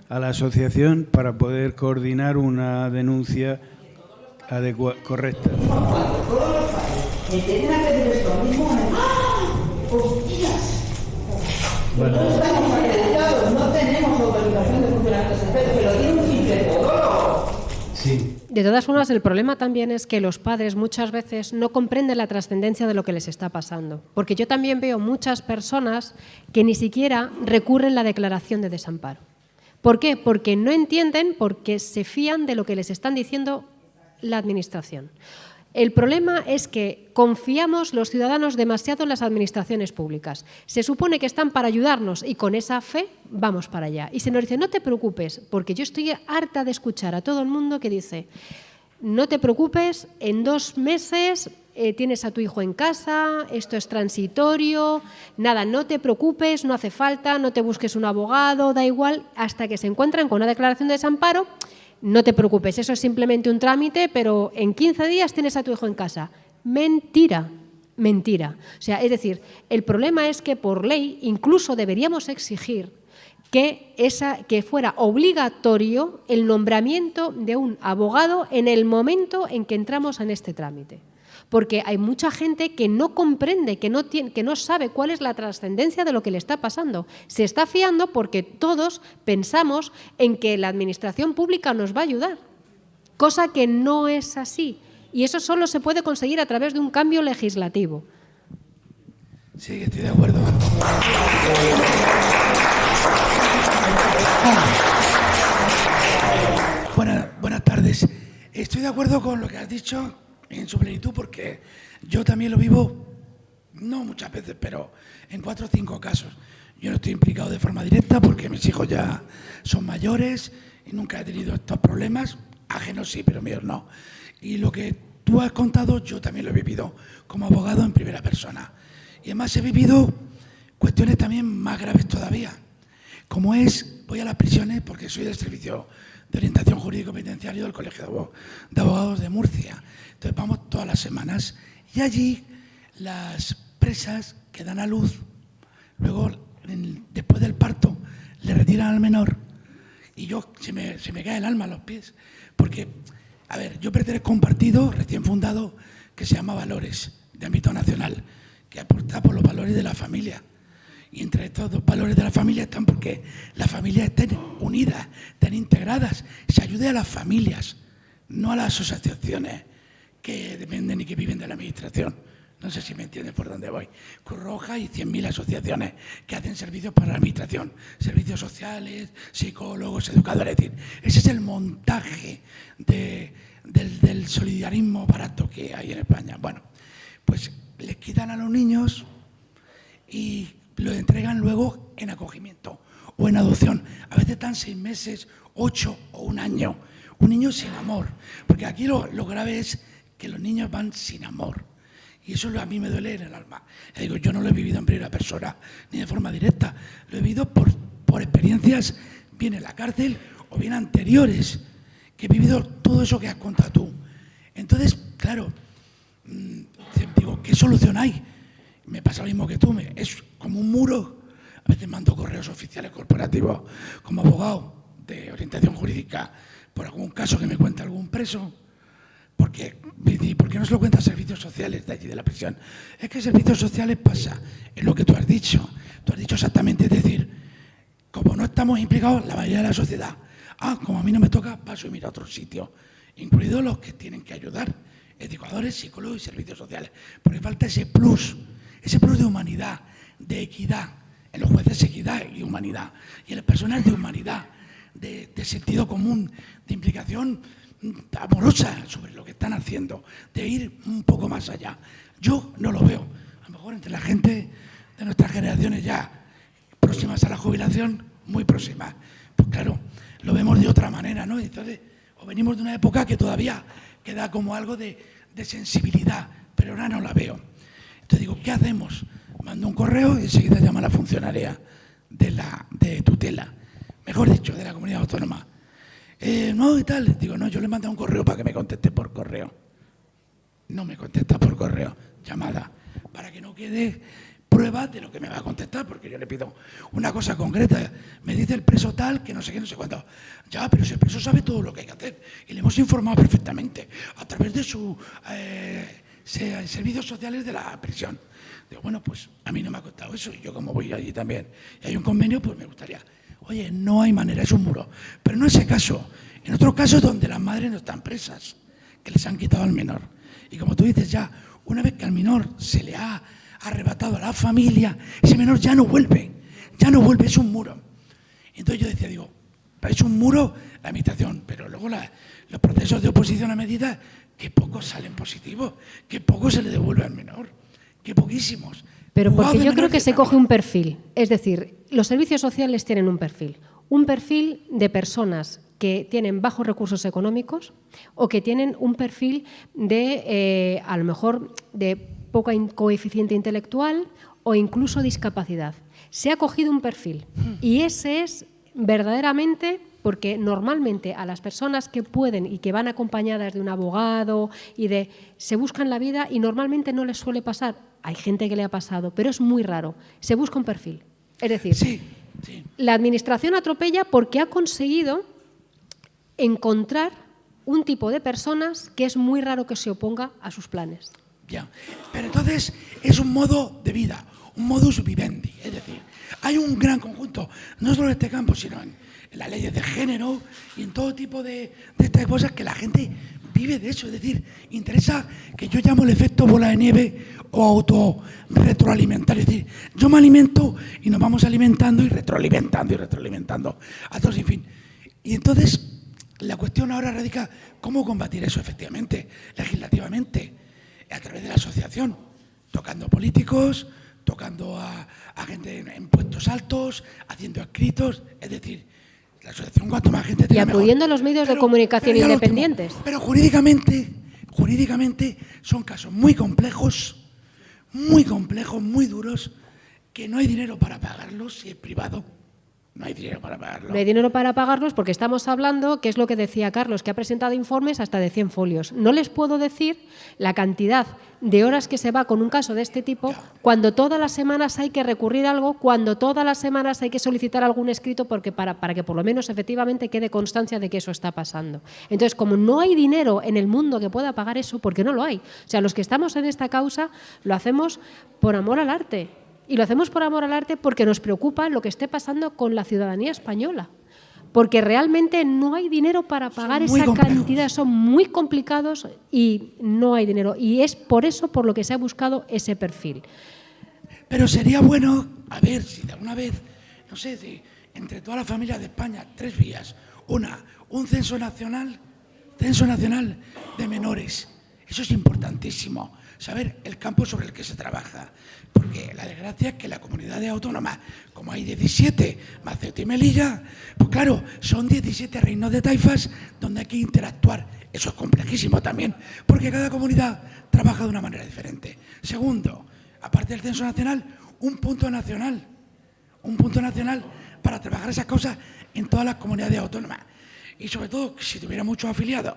a la asociación para poder coordinar una denuncia correcta. Cuando todos los padres empiecen a pedir esto mismo, ¡hostias! Bueno. No estamos acreditados, no tenemos autorización de funcionamiento sanitario, que lo tiene un simple podólogo. Sí. De todas formas, el problema también es que los padres muchas veces no comprenden la trascendencia de lo que les está pasando. Porque yo también veo muchas personas que ni siquiera recurren la declaración de desamparo. ¿Por qué? Porque no entienden, porque se fían de lo que les están diciendo la Administración. El problema es que confiamos los ciudadanos demasiado en las administraciones públicas. Se supone que están para ayudarnos y con esa fe vamos para allá. Y se nos dice, no te preocupes, porque yo estoy harta de escuchar a todo el mundo que dice, no te preocupes, en 2 meses tienes a tu hijo en casa, esto es transitorio, nada, no te preocupes, no hace falta, no te busques un abogado, da igual, hasta que se encuentran con una declaración de desamparo. No te preocupes, eso es simplemente un trámite, pero en 15 días tienes a tu hijo en casa. Mentira, mentira. O sea, es decir, el problema es que por ley incluso deberíamos exigir que fuera obligatorio el nombramiento de un abogado en el momento en que entramos en este trámite. Porque hay mucha gente que no comprende, que no sabe cuál es la trascendencia de lo que le está pasando. Se está fiando porque todos pensamos en que la administración pública nos va a ayudar, cosa que no es así. Y eso solo se puede conseguir a través de un cambio legislativo. Sí, estoy de acuerdo. Buenas tardes. Estoy de acuerdo con lo que has dicho en su plenitud, porque yo también lo vivo no muchas veces, pero en 4 o 5 casos. Yo no estoy implicado de forma directa porque mis hijos ya son mayores y nunca he tenido estos problemas. Ajenos sí, pero míos no. Y lo que tú has contado, yo también lo he vivido como abogado en primera persona. Y además he vivido cuestiones también más graves todavía, como es, voy a las prisiones porque soy del Servicio de Orientación Jurídico Penitenciario del Colegio de Abogados de Murcia. Entonces vamos todas las semanas y allí las presas que dan a luz, luego después del parto le retiran al menor y yo se me cae el alma a los pies, porque, a ver, yo pertenezco a un partido recién fundado que se llama Valores, de ámbito nacional, que aporta por los valores de la familia. Y entre estos 2 valores de la familia están porque las familias estén unidas, estén integradas, se ayude a las familias, no a las asociaciones que dependen y que viven de la administración. No sé si me entiendes por dónde voy. Cruz Roja y 100.000 asociaciones que hacen servicios para la administración, servicios sociales, psicólogos, educadores. Es decir, ese es el montaje del solidarismo barato que hay en España. Bueno, pues les quitan a los niños y lo entregan luego en acogimiento o en adopción. A veces están 6 meses, 8 o 1 año. Un niño sin amor. Porque aquí lo grave es que los niños van sin amor. Y eso a mí me duele en el alma. Ya digo, yo no lo he vivido en primera persona, ni de forma directa. Lo he vivido por experiencias, bien en la cárcel o bien anteriores, que he vivido todo eso que has contado tú. Entonces, claro, digo, ¿qué solución hay? Me pasa lo mismo que tú, es como un muro. A veces mando correos oficiales corporativos como abogado de orientación jurídica por algún caso que me cuenta algún preso. ¿Por qué no se lo cuenta a servicios sociales de allí de la prisión? Es que servicios sociales pasa en lo que tú has dicho. Tú has dicho exactamente, es decir, como no estamos implicados la mayoría de la sociedad, como a mí no me toca, paso y miro a otro sitio, incluidos los que tienen que ayudar, educadores, psicólogos y servicios sociales. Porque falta ese plus de humanidad, de equidad, en los jueces equidad y humanidad, y en las personas de humanidad, de sentido común, de implicación amorosa sobre lo que están haciendo, de ir un poco más allá. Yo no lo veo. A lo mejor entre la gente de nuestras generaciones ya próximas a la jubilación, muy próximas, pues claro, lo vemos de otra manera, ¿no? Entonces, o venimos de una época que todavía queda como algo de sensibilidad, pero ahora no la veo. Entonces digo, ¿qué hacemos? Mando un correo y enseguida llama a la funcionaria de tutela, mejor dicho, de la comunidad autónoma. No, y tal. Digo, no, yo le mando un correo para que me conteste por correo. No me contesta por correo, llamada, para que no quede prueba de lo que me va a contestar, porque yo le pido una cosa concreta. Me dice el preso tal, que no sé qué, no sé cuánto. Ya, pero si el preso sabe todo lo que hay que hacer y le hemos informado perfectamente a través de sus servicios sociales de la prisión. Digo, bueno, pues a mí no me ha contado eso y yo como voy allí también y hay un convenio, pues me gustaría. Oye, no hay manera, es un muro. Pero no ese caso. En otros casos donde las madres no están presas, que les han quitado al menor. Y como tú dices ya, una vez que al menor se le ha arrebatado a la familia, ese menor ya no vuelve, es un muro. Entonces yo decía, digo, es un muro la administración, pero luego los procesos de oposición a medidas, que pocos salen positivos, que poco se le devuelve al menor, que poquísimos. Pero porque yo creo que se coge un perfil. Es decir, los servicios sociales tienen un perfil de personas que tienen bajos recursos económicos o que tienen un perfil de, a lo mejor, de poca coeficiente intelectual o incluso discapacidad. Se ha cogido un perfil y ese es verdaderamente, porque normalmente a las personas que pueden y que van acompañadas de un abogado se buscan la vida y normalmente no les suele pasar. Hay gente que le ha pasado, pero es muy raro. Se busca un perfil. Es decir, la administración atropella porque ha conseguido encontrar un tipo de personas que es muy raro que se oponga a sus planes. Ya, pero entonces es un modo de vida, un modus vivendi. Es decir, hay un gran conjunto, no solo en este campo, sino en las leyes de género y en todo tipo de estas cosas que la gente vive de eso. Es decir, interesa que yo llamo el efecto bola de nieve o autorretroalimentar. Es decir, yo me alimento y nos vamos alimentando y retroalimentando a todos, en fin. Y entonces la cuestión ahora radica cómo combatir eso efectivamente, legislativamente, a través de la asociación. tocando políticos, tocando a gente en puestos altos, haciendo escritos, es decir, la asociación cuanto más gente tenga y acudiendo mejor. a los medios de comunicación ya lo independientes. último, pero jurídicamente son casos muy complejos, muy duros, que no hay dinero para pagarlos si es privado. No hay dinero para pagarlo. No hay dinero para pagarlos porque estamos hablando, que es lo que decía Carlos, que ha presentado informes hasta de 100 folios. No les puedo decir la cantidad de horas que se va con un caso de este tipo cuando todas las semanas hay que recurrir a algo, cuando todas las semanas hay que solicitar algún escrito porque para que por lo menos efectivamente quede constancia de que eso está pasando. Entonces, como no hay dinero en el mundo que pueda pagar eso, porque no lo hay. O sea, los que estamos en esta causa lo hacemos por amor al arte. Y lo hacemos por amor al arte porque nos preocupa lo que esté pasando con la ciudadanía española. Porque realmente no hay dinero para pagar esa cantidad, son muy complicados y no hay dinero. Y es por eso por lo que se ha buscado ese perfil. Pero sería bueno, a ver si de alguna vez, no sé, entre todas las familias de España, 3 vías. Una, un censo nacional de menores. Eso es importantísimo, saber el campo sobre el que se trabaja. Porque la desgracia es que la comunidad autónoma, como hay 17 más Ceuta y Melilla, pues claro, son 17 reinos de taifas donde hay que interactuar. Eso es complejísimo también, porque cada comunidad trabaja de una manera diferente. Segundo, aparte del censo nacional, un punto nacional para trabajar esas cosas en todas las comunidades autónomas. Y sobre todo, si tuviera muchos afiliados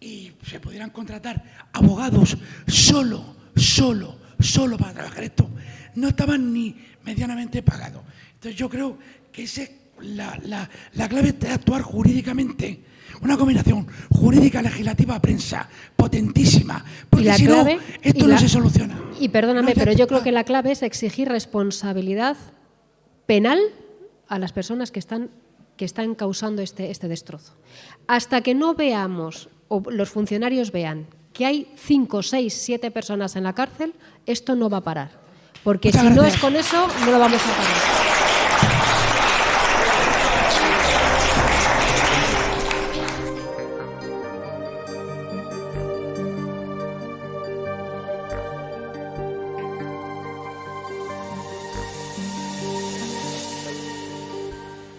y se pudieran contratar abogados solo para trabajar esto, no estaban ni medianamente pagados. Entonces yo creo que la clave es actuar jurídicamente, una combinación jurídica, legislativa, prensa, potentísima, porque si no, esto no se soluciona. Y perdóname, pero yo creo que la clave es exigir responsabilidad penal a las personas que están causando este destrozo. Hasta que no veamos, o los funcionarios vean, que hay 5, 6, 7 personas en la cárcel, esto no va a parar. Porque si no es con eso, no lo vamos a parar.